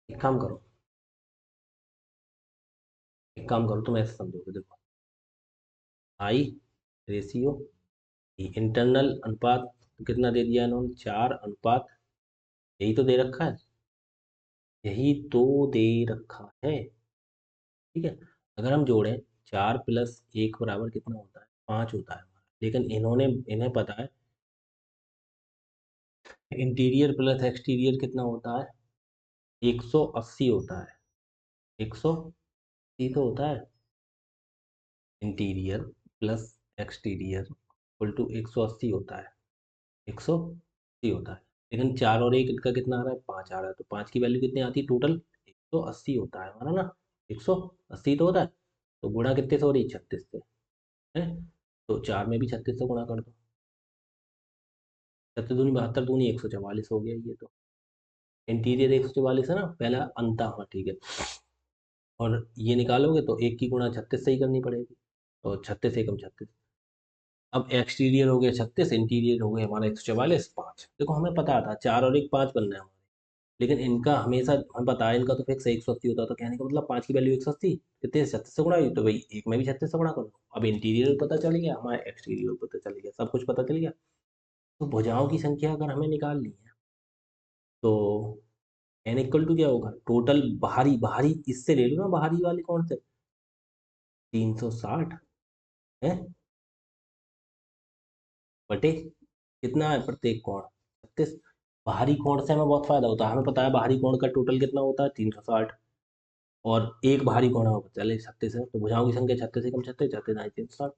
एक काम करो, एक काम करो, तुम ऐसे समझोगे, देखो, आई रेशियो, इंटरनल अनुपात कितना दे दिया इन्होंने? 4:, यही तो दे रखा है, यही तो दे रखा है, ठीक है? अगर हम जोड़ें 4+1 बराबर कितना होता है? 5 होता है हमारा, लेकिन इन्हें पता है इंटीरियर प्लस एक्सटीरियर कितना होता है? 180 होता है, 180 तो होता है, interior plus exterior equal to 180 होता है, 180 होता है। लेकिन 4 और 1 इनका कितना आ रहा है? 5 आ रहा है, तो 5 की वैल्यू कितनी आती है टोटल? 180 होता है हमारा ना, 180 तो होता है, तो गुणा कितने से हो रही है? 36 से, है? तो 4 में भी 36 से गुणा कर दो, 7×2 = 72, 144 हो गया ये तो। इंटीरियर 144 है ना, पहला अंता, हाँ ठीक है। और ये निकालोगे तो 1 की गुणा 36 से ही करनी पड़ेगी, तो 36 एकम 36। अब एक्सटीरियर हो गया 36, इंटीरियर हो गया हमारा 144, 5। देखो हमें पता था 4 और 1 5 बनना है हमारे, लेकिन इनका हमेशा हमें पता है इनका तो फिक्स 180 होता है, तो कहने का मतलब 5 की वैल्यू 180, कितने से? 36 से गुणा हुई, तो भाई एक में भी 36 से गुणा करो। अब इंटीरियर पता चल गया, हमारा एक्सटीरियर पता चल गया, सब कुछ पता चल गया। तो भुजाओं की संख्या अगर हमें निकालनी है, तो एन इक्वल टू क्या होगा? टोटल बाहरी बाहरी इससे ले लो ना, बाहरी वाले कौन से? 360 है, बटे कितना है प्रत्येक कोण? 36। बाहरी कोण से हमें बहुत फायदा होता है, हमें पता है बाहरी कोण का टोटल कितना होता है? 360, और एक बाहरी कोण हमें पता चले 36 है, तो भुजाओं की संख्या 36 एकम 36, 36 9 360।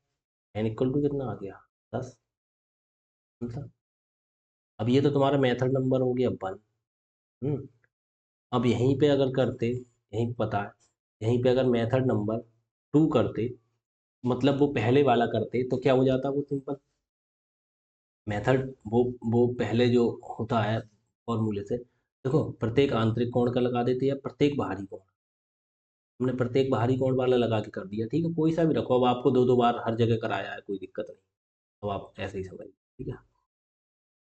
एन इक्वल टू कितना आ गया? 10 आंसर। अब ये तो तुम्हारा मेथड नंबर हो गया 1। हम्म। अब यहीं पे अगर करते, यहीं पे पता है, यहीं पे अगर मेथड नंबर 2 करते, मतलब वो पहले वाला करते, तो क्या हो जाता? वो सिंपल मेथड, वो पहले जो होता है फॉर्मूले से, देखो प्रत्येक आंतरिक कोण का लगा देते हैं, प्रत्येक बाहरी कोण, हमने प्रत्येक बाहरी कोण वाला लगा के कर दिया, ठीक है? कोई सा भी रखो, अब आपको 2-2 बार हर जगह कराया है, कोई दिक्कत नहीं, अब आप ऐसे ही समझ, ठीक है?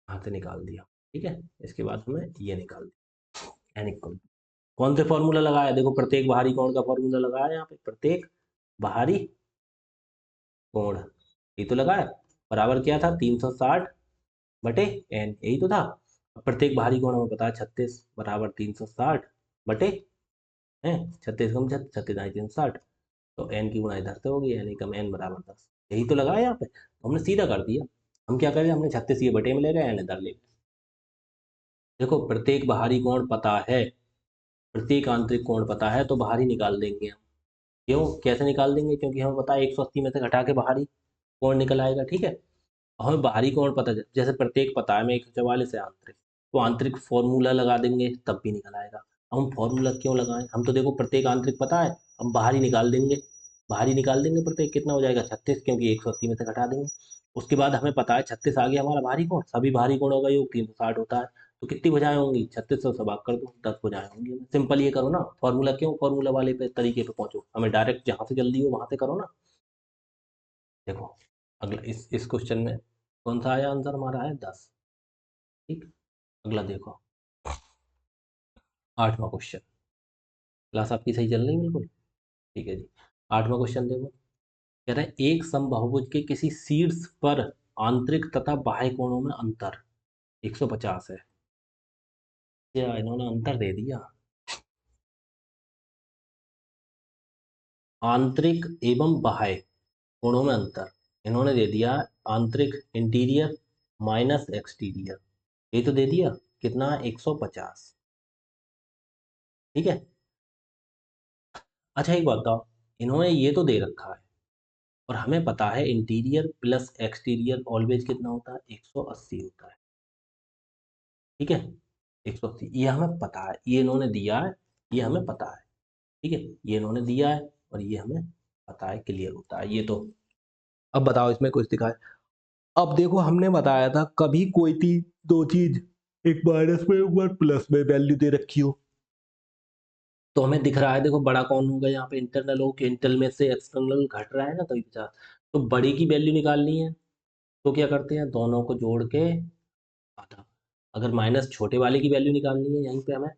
हाथ से निकाल दिया, ठीक है? इसके बाद हमें ये निकाल दिया, एन इक्वल, कौन से फॉर्मूला लगाया? देखो प्रत्येक बाहरी कोण का फॉर्मूला लगाया यहाँ पे, प्रत्येक बाहरी कोण, ये तो लगाया, बराबर क्या था? 360 बटे एन, यही तो था। प्रत्येक बाहरी कोण हमें पता है 36 बराबर 360 बटे है 36 कम 36 आई 360, तो एन की गुणा इधर से होगी, यानी कम एन बराबर 10। यही तो लगा है यहाँ पे, तो हमने सीधा कर दिया। हम क्या करें, हमने 36 ये बटे में ले गए, एन इधर ले गए। देखो प्रत्येक बाहरी कोण पता है, प्रत्येक आंतरिक कोण पता है, तो बाहरी निकाल देंगे हम। क्यों, कैसे निकाल देंगे, क्योंकि हमें पता है 180 में से घटा के बाहरी कोण निकल आएगा, ठीक है। हमें बाहरी कोण पता है, जैसे प्रत्येक पता है हमें 144 है आंतरिक, तो आंतरिक फॉर्मूला लगा देंगे तब भी निकल आएगा। अब हम फॉर्मूला क्यों लगाएं, हम तो देखो प्रत्येक आंतरिक पता है, हम बाहरी निकाल देंगे। बाहरी निकाल देंगे प्रत्येक, कितना हो जाएगा 36, क्योंकि 180 में से घटा देंगे। उसके बाद हमें पता है 36 आ गया हमारा बाहरी कोण, सभी बाहरी कोणों का योग 360 होता है। तो कितनी भुजाएं होंगी, 36 से भाग कर दो, 10 भुजाएं होंगी। सिंपल ये करो ना, फॉर्मूला क्यों, फॉर्मूला वाले पे तरीके पे पहुंचो, हमें डायरेक्ट जहां से जल्दी हो वहां से करो ना। देखो अगला, इस क्वेश्चन में कौन सा आया आंसर, हमारा है 10। ठीक, अगला देखो 8वां क्वेश्चन। क्लास आपकी सही चल रही है बिल्कुल, ठीक है जी। 8वां क्वेश्चन देखो, कह रहा है एक समबाहुभुज के किसी शीर्ष पर आंतरिक तथा बाह्य कोणों में अंतर 150 है। क्या इन्होंने अंतर दे दिया, आंतरिक एवं बाह्य कोणों में अंतर इन्होंने दे दिया, आंतरिक इंटीरियर माइनस एक्सटीरियर, ये तो दे दिया कितना 150, ठीक है। अच्छा एक बात बताओ, इन्होंने ये तो दे रखा है और हमें पता है इंटीरियर प्लस एक्सटीरियर ऑलवेज कितना होता है, 180 होता है, ठीक है। 180 ये हमें पता है, ये इन्होंने दिया है, ये हमें पता है, ठीक है। ये इन्होंने दिया है और ये हमें पता है, क्लियर होता है ये तो। अब बताओ इसमें कुछ दिखाए। अब देखो हमने बताया था कभी कोई दो चीज एक माइनस में एक बार प्लस में वैल्यू दे रखी हो, तो हमें दिख रहा है, देखो बड़ा कौन होगा यहाँ पे, इंटरनल हो, कि इंटरनल में से एक्सटर्नल घट रहा है ना, तभी 50। तो बड़ी की वैल्यू निकालनी है, तो क्या करते हैं, दोनों को जोड़ के आधा। अगर माइनस छोटे वाले की वैल्यू निकालनी है, यहीं पे हमें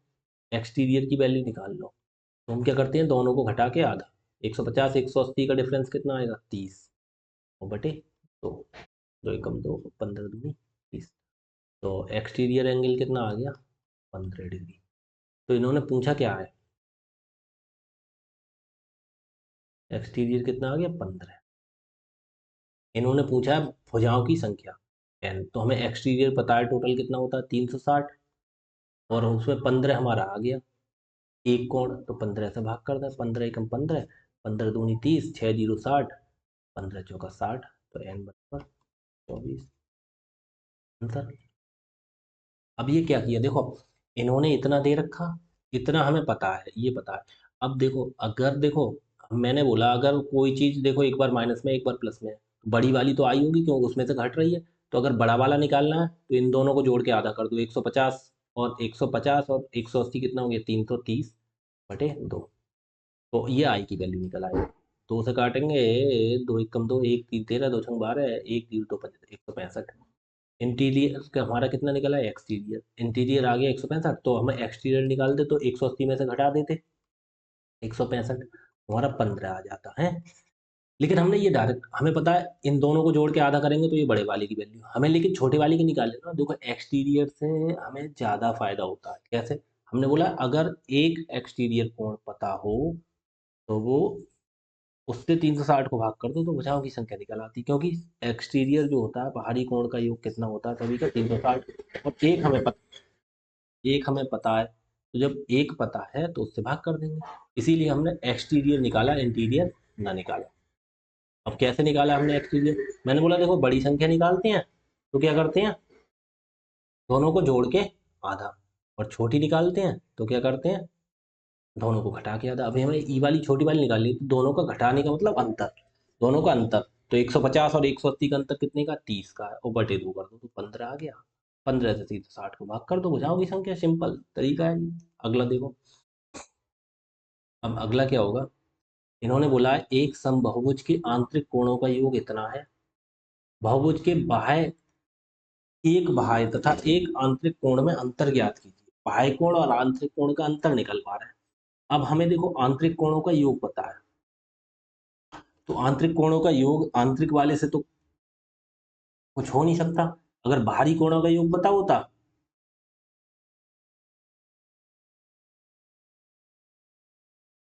एक्सटीरियर की वैल्यू निकाल लो, तो हम क्या करते हैं, दोनों को घटा के आधा। 150 180 का डिफरेंस कितना आएगा, 30, और बटे दो, दो एकम दो, 15 दूनी 30। तो एक्सटीरियर एंगल कितना आ गया, 15 डिग्री। तो इन्होंने पूछा क्या है, एक्सटीरियर कितना आ गया 15। इन्होंने पूछा है भुजाओं की संख्या n, तो हमें एक्सटीरियर पता है टोटल कितना होता है 360, और उसमें 15 हमारा आ गया एक कोण, तो 15 से भाग कर दें, 15 एकम 15, 15 दूनी 30, 6 जीरो 60, 15 चौका 60, तो n बराबर 24 आंसर। अब ये क्या किया, देखो इन्होंने इतना दे रखा, इतना हमें पता है, ये पता है। अब देखो, अगर देखो मैंने बोला अगर कोई चीज देखो एक बार माइनस में एक बार प्लस में है, तो बड़ी वाली तो आई होगी, क्यों उसमें से घट रही है। तो अगर बड़ा वाला निकालना है तो इन दोनों को जोड़ के आधा कर दो, 150 और 150 और 180 कितना हो गया, 330 बटे दो, तो ये आई की वैल्यू निकल आएगी। दो से काटेंगे, दो एक कम दो, एक तीन 13, दो छंग 12, एक जीरो दो 165। इंटीरियर का हमारा कितना निकला है, एक्सटीरियर, इंटीरियर आ गया 165, तो हमें एक्सटीरियर निकालते तो 180 में से घटा देते 165, हमारा 15 आ जाता है। लेकिन हमने ये डायरेक्ट, हमें पता है इन दोनों को जोड़ के आधा करेंगे तो ये बड़े वाले की वैल्यू हमें, लेकिन छोटे वाले की निकाल लेना। देखो एक्सटीरियर से हमें ज़्यादा फायदा होता है, कैसे, हमने बोला अगर एक एक्सटीरियर कोण पता हो तो वो उससे 360 को भाग कर दो, तो भुजाओं की संख्या निकल आती, क्योंकि एक्सटीरियर जो होता है बाहरी कोण का योग कितना होता है सभी का 360, और एक हमें पता है, तो जब एक पता है तो उससे भाग कर देंगे, इसीलिए हमने एक्सटीरियर निकाला, इंटीरियर ना निकाला। अब कैसे निकाला हमने एक्सटीरियर, मैंने बोला देखो बड़ी संख्या निकालते हैं तो क्या करते हैं, दोनों को जोड़ के आधा, और छोटी निकालते हैं तो क्या करते हैं, दोनों को घटा के आधा। अभी हमें ई वाली छोटी वाली निकालनी, तो दोनों का घटाने का मतलब अंतर, दोनों का अंतर, तो 150 और 180 का अंतर कितने का, 30 का है, और बटे दो कर दो तो 15 आ गया, 15 से 360 को भाग कर दो, भुजाओं की संख्या, सिंपल तरीका है ये। अगला देखो, अब अगला क्या होगा, इन्होंने बोला है एक समबाहुभुज के आंतरिक कोणों का योग इतना है, बहुभुज के बाह्य एक बाह्य तथा एक आंतरिक कोण में अंतर ज्ञात कीजिए। बाह्य कोण और आंतरिक कोण का अंतर निकल पा रहा है। अब हमें देखो आंतरिक कोणों का योग पता है, तो आंतरिक कोणों का योग आंतरिक वाले से तो कुछ हो नहीं सकता, अगर बाहरी कोणों का योग पता होता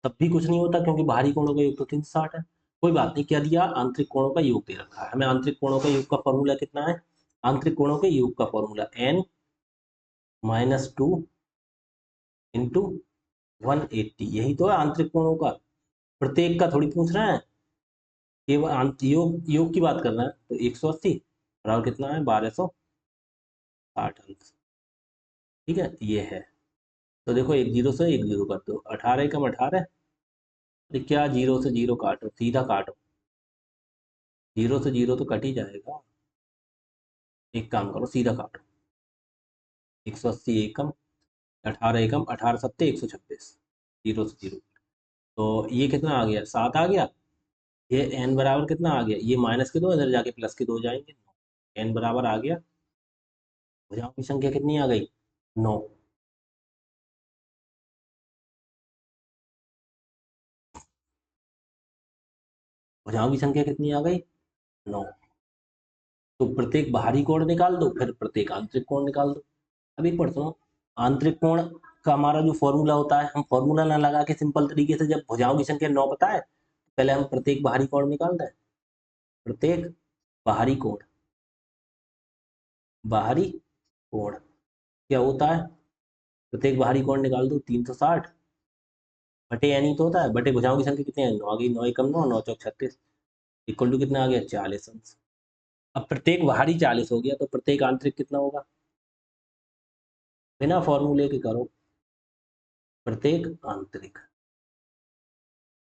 तब भी कुछ नहीं होता क्योंकि बाहरी कोणों का योग तो 360 है। कोई बात नहीं, क्या दिया, आंतरिक कोणों का योग दे रखा है हमें। आंतरिक कोणों का योग का फॉर्मूला कितना है? आंतरिक कोणों के योग का फॉर्मूला n-2 इंटू 180, यही तो है आंतरिक कोणों का। प्रत्येक का थोड़ी पूछ रहे हैं, केवल योग योग की बात कर रहे हैं। तो 180 बराबर कितना है? 1260 अंश। ठीक है, ये है। तो देखो, एक जीरो से एक जीरो कर दो, 18 कम 18, क्या जीरो से जीरो काटो, सीधा काटो, जीरो से जीरो तो कट ही जाएगा। एक काम करो, सीधा काटो, 180 एकम, 18 एकम, 18 सत्ते 126, जीरो से जीरो। तो ये कितना आ गया? 7 आ गया। ये n बराबर कितना आ गया? ये माइनस के दो, इधर जाके प्लस के दो हो जाएंगे। n बराबर आ गया, भुजाओं की संख्या कितनी आ गई? 9। भुजाओं की संख्या कितनी आ गई? 9। तो प्रत्येक बाहरी कोण निकाल दो, फिर प्रत्येक आंतरिक कोण निकाल दो। अब एक बार सुनो, आंतरिक कोण का हमारा जो फॉर्मूला होता है, हम फॉर्मूला ना लगा के सिंपल तरीके से, जब भुजाओं की संख्या 9 पता है, पहले हम प्रत्येक बाहरी कोण निकालते हैं। प्रत्येक बाहरी कोण, बाहरी कोण क्या होता है? प्रत्येक बाहरी कोण निकाल दो, 360 बटे यानी तो होता है, बटे भुजाओं की संख्या कितनी है? 9 आ गई, 9 एकम 9, 9 चौक 36, इक्वल टू कितना आ गया? 40 अंश। अब प्रत्येक बाहरी 40 हो गया, तो प्रत्येक आंतरिक कितना होगा? बिना फॉर्मूले के करो, प्रत्येक आंतरिक,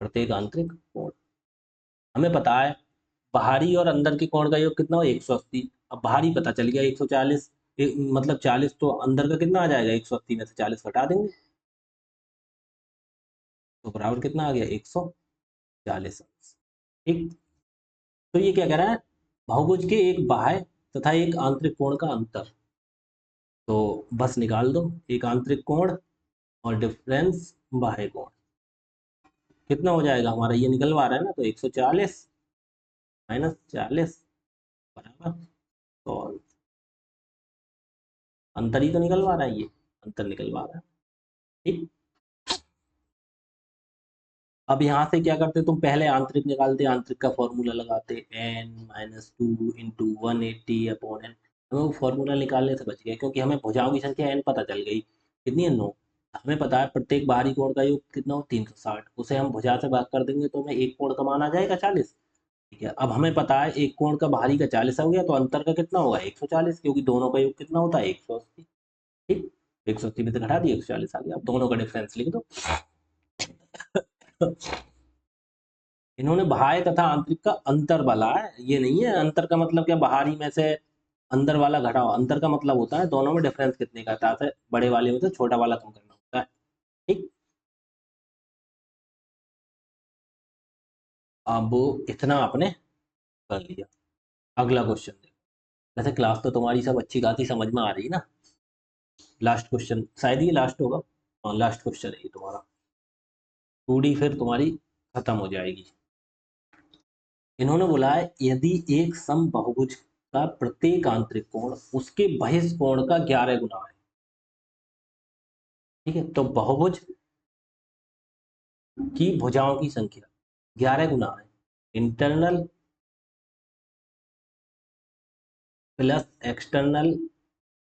प्रत्येक आंतरिक कोण। हमें पता है बाहरी और अंदर के कोण का योग कितना हो? 180। अब बाहरी पता चल गया 140, मतलब 40, तो अंदर का कितना आ जाएगा? 180 में से 40 घटा देंगे, तो बराबर कितना आ गया? 140 अंश। ठीक। तो ये क्या कह रहा है? बहुभुज के एक बाह्य तथा एक आंतरिक कोण का अंतर। तो बस निकाल दो, एक आंतरिक कोण और डिफरेंस बाह्य कोण कितना हो जाएगा हमारा? ये निकलवा रहा है ना, तो 140 माइनस 40 बराबर 100। अंतर ही तो निकलवा रहा है, ये अंतर निकलवा रहा है। ठीक। अब यहाँ से क्या करते, तुम पहले आंतरिक निकालते, आंतरिक का फॉर्मूला लगाते, n-2 इंटू 180 अपॉन n। हमें वो फॉर्मूला निकालने से बच गया, क्योंकि हमें भुजाओं की संख्या n पता चल गई, कितनी है? 9। हमें पता है प्रत्येक बाहरी कोण का योग कितना हो? 360। उसे हम भुजा से भाग कर देंगे तो हमें एक कोण का मान आ जाएगा 40। ठीक है, अब हमें पता है एक कोण का बाहरी का 40 हो गया, तो अंतर का कितना होगा? 140, क्योंकि दोनों का योग कितना होता है? 180। ठीक, 180 में से घटा दिए, 140 आ गया। अब दोनों का डिफरेंस लिख दो। इन्होंने बाह्य तथा आंतरिक का अंतर बोला है, ये नहीं है अंतर का मतलब क्या बाहरी में से अंदर वाला घटाओ। अंतर का मतलब होता है दोनों में डिफरेंस कितने का था, है बड़े वाले में से छोटा वाला कम करना होता है। ठीक। अब इतना आपने कर लिया। अगला क्वेश्चन देखो। वैसे क्लास तो तुम्हारी सब अच्छी खासी समझ में आ रही है ना। लास्ट क्वेश्चन, शायद ये लास्ट होगा। हाँ, लास्ट क्वेश्चन है ये तुम्हारा। 2D फिर तुम्हारी खत्म हो जाएगी। इन्होंने बोला है, यदि एक समबाहुभुज का प्रत्येक आंतरिक कोण उसके बहिष्ठ कोण का 11 गुना है। ठीक है, तो बहुभुज की भुजाओं की संख्या 11 गुना है। इंटरनल प्लस एक्सटर्नल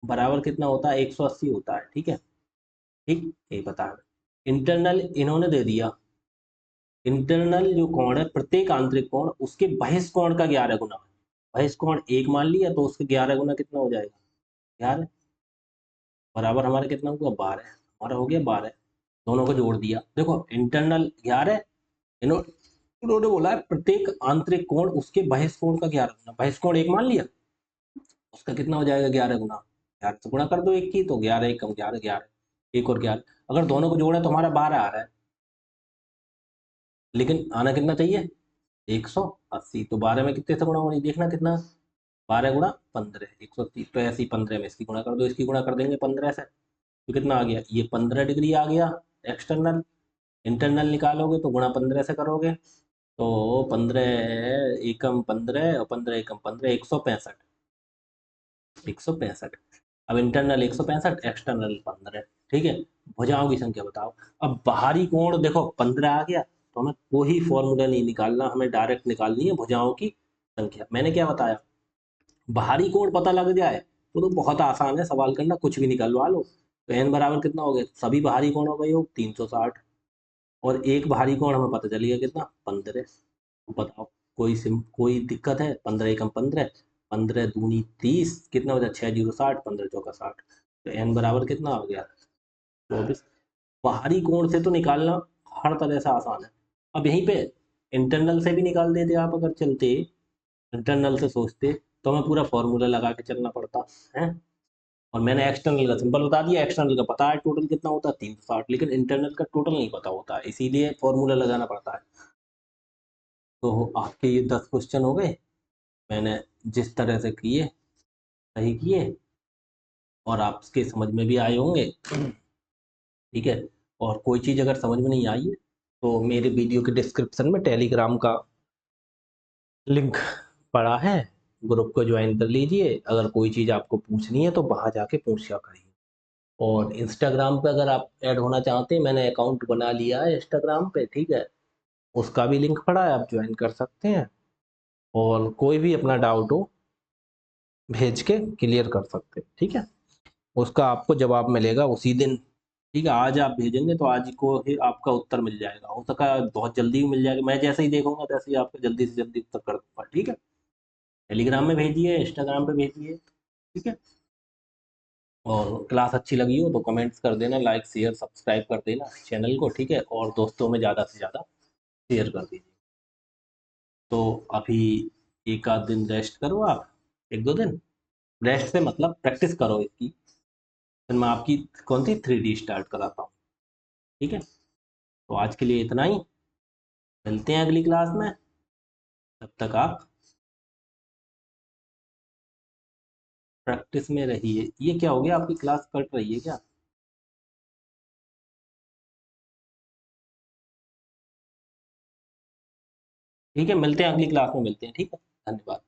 बराबर कितना होता है? 180 होता है। ठीक है, ठीक, ये बता रहे। इंटरनल इन्होंने दे दिया, इंटरनल जो कोण है प्रत्येक आंतरिक कोण उसके बहिष्ठ कोण का 11 गुना है। बहिष्ठ कोण एक मान लिया, तो उसके 11 गुना कितना हो जाएगा? 11 बराबर हमारा कितना हुआ? 12। हमारा हो गया 12। दोनों को जोड़ दिया, देखो इंटरनल 11, इन्होंने बोला है प्रत्येक आंतरिक कोण उसके बहिष्ठ कोण का 11 गुना। बहिष्ठ कोण एक मान लिया, उसका कितना हो जाएगा? 11 गुना। 11 से गुणा कर दो एक की, तो 11 एक कम 11, 11 एक और 11। अगर दोनों को जोड़े तो हमारा 12 आ रहा है, लेकिन आना कितना चाहिए? 180। तो 12 में कितने से गुणा होनी देखना कितना? 12 गुणा 15, 180। तो ऐसे ही 15 में इसकी गुणा कर दो, इसकी गुणा कर देंगे 15 से, तो कितना आ गया? ये 15 डिग्री आ गया एक्सटर्नल। इंटरनल निकालोगे तो गुणा 15 से करोगे, तो 15 एकम 15 और 15 एकम 15, 165, 165। अब इंटरनल 165, एक्सटर्नल 15। ठीक है। भुजाओं की संख्या बताओ। अब बाहरी कोण देखो 15 आ गया, तो हमें कोई फॉर्मूला नहीं निकालना, हमें डायरेक्ट निकालनी है भुजाओं की संख्या। मैंने क्या बताया, बाहरी कोण पता लग जाए तो बहुत आसान है, सवाल करना कुछ भी निकलवा लो। तो एन बराबर कितना हो गया, सभी बाहरी कोणों का योग 360, और एक बाहरी कोण हमें पता चल गया कितना, 15। तो बताओ कोई दिक्कत है, 15 एकम 15, 15 दूनी 30, कितना हो जाए 6 जीरो 60, 15 चौका 60। तो एन बराबर कितना हो गया, 24। बाहरी कोण से तो निकालना हर तरह से आसान है। अब यहीं पे इंटरनल से भी निकाल देते आप, अगर चलते इंटरनल से सोचते तो हमें पूरा फॉर्मूला लगा के चलना पड़ता है। और मैंने एक्सटर्नल का सिंपल बता दिया, एक्सटर्नल का पता है टोटल कितना होता है 360, लेकिन इंटरनल का टोटल नहीं पता होता है, इसीलिए फॉर्मूला लगाना पड़ता है। तो आपके ये 10 क्वेश्चन हो गए, मैंने जिस तरह से किए सही किए, और आपके समझ में भी आए होंगे। ठीक है। और कोई चीज़ अगर समझ में नहीं आई है तो मेरे वीडियो के डिस्क्रिप्शन में टेलीग्राम का लिंक पड़ा है, ग्रुप को ज्वाइन कर लीजिए। अगर कोई चीज़ आपको पूछनी है तो वहाँ जाके पूछा करिए। और इंस्टाग्राम पे अगर आप ऐड होना चाहते हैं, मैंने अकाउंट बना लिया है इंस्टाग्राम पे, ठीक है, उसका भी लिंक पड़ा है, आप ज्वाइन कर सकते हैं। और कोई भी अपना डाउट हो भेज के क्लियर कर सकते हैं, ठीक है। उसका आपको जवाब मिलेगा उसी दिन, ठीक है। आज आप भेजेंगे तो आज को ही आपका उत्तर मिल जाएगा, हो सका बहुत जल्दी भी मिल जाएगा, मैं जैसे ही देखूंगा तैसे ही आपका जल्दी से जल्दी उत्तर कर दूंगा, ठीक है। टेलीग्राम में भेजिए, इंस्टाग्राम पे भेजिए, ठीक है। और क्लास अच्छी लगी हो तो कमेंट्स कर देना, लाइक शेयर सब्सक्राइब कर देना चैनल को, ठीक है, और दोस्तों में ज़्यादा से ज़्यादा शेयर कर दीजिए। तो अभी एक आध दिन रेस्ट करो आप, एक दो दिन रेस्ट से मतलब प्रैक्टिस करो इसकी, फिर मैं आपकी कौन सी 3D स्टार्ट कराता हूँ, ठीक है। तो आज के लिए इतना ही, मिलते हैं अगली क्लास में, तब तक आप प्रैक्टिस में रहिए। ये क्या हो गया, आपकी क्लास कट रही है क्या? ठीक है, मिलते हैं अगली क्लास में, मिलते हैं, ठीक है। धन्यवाद।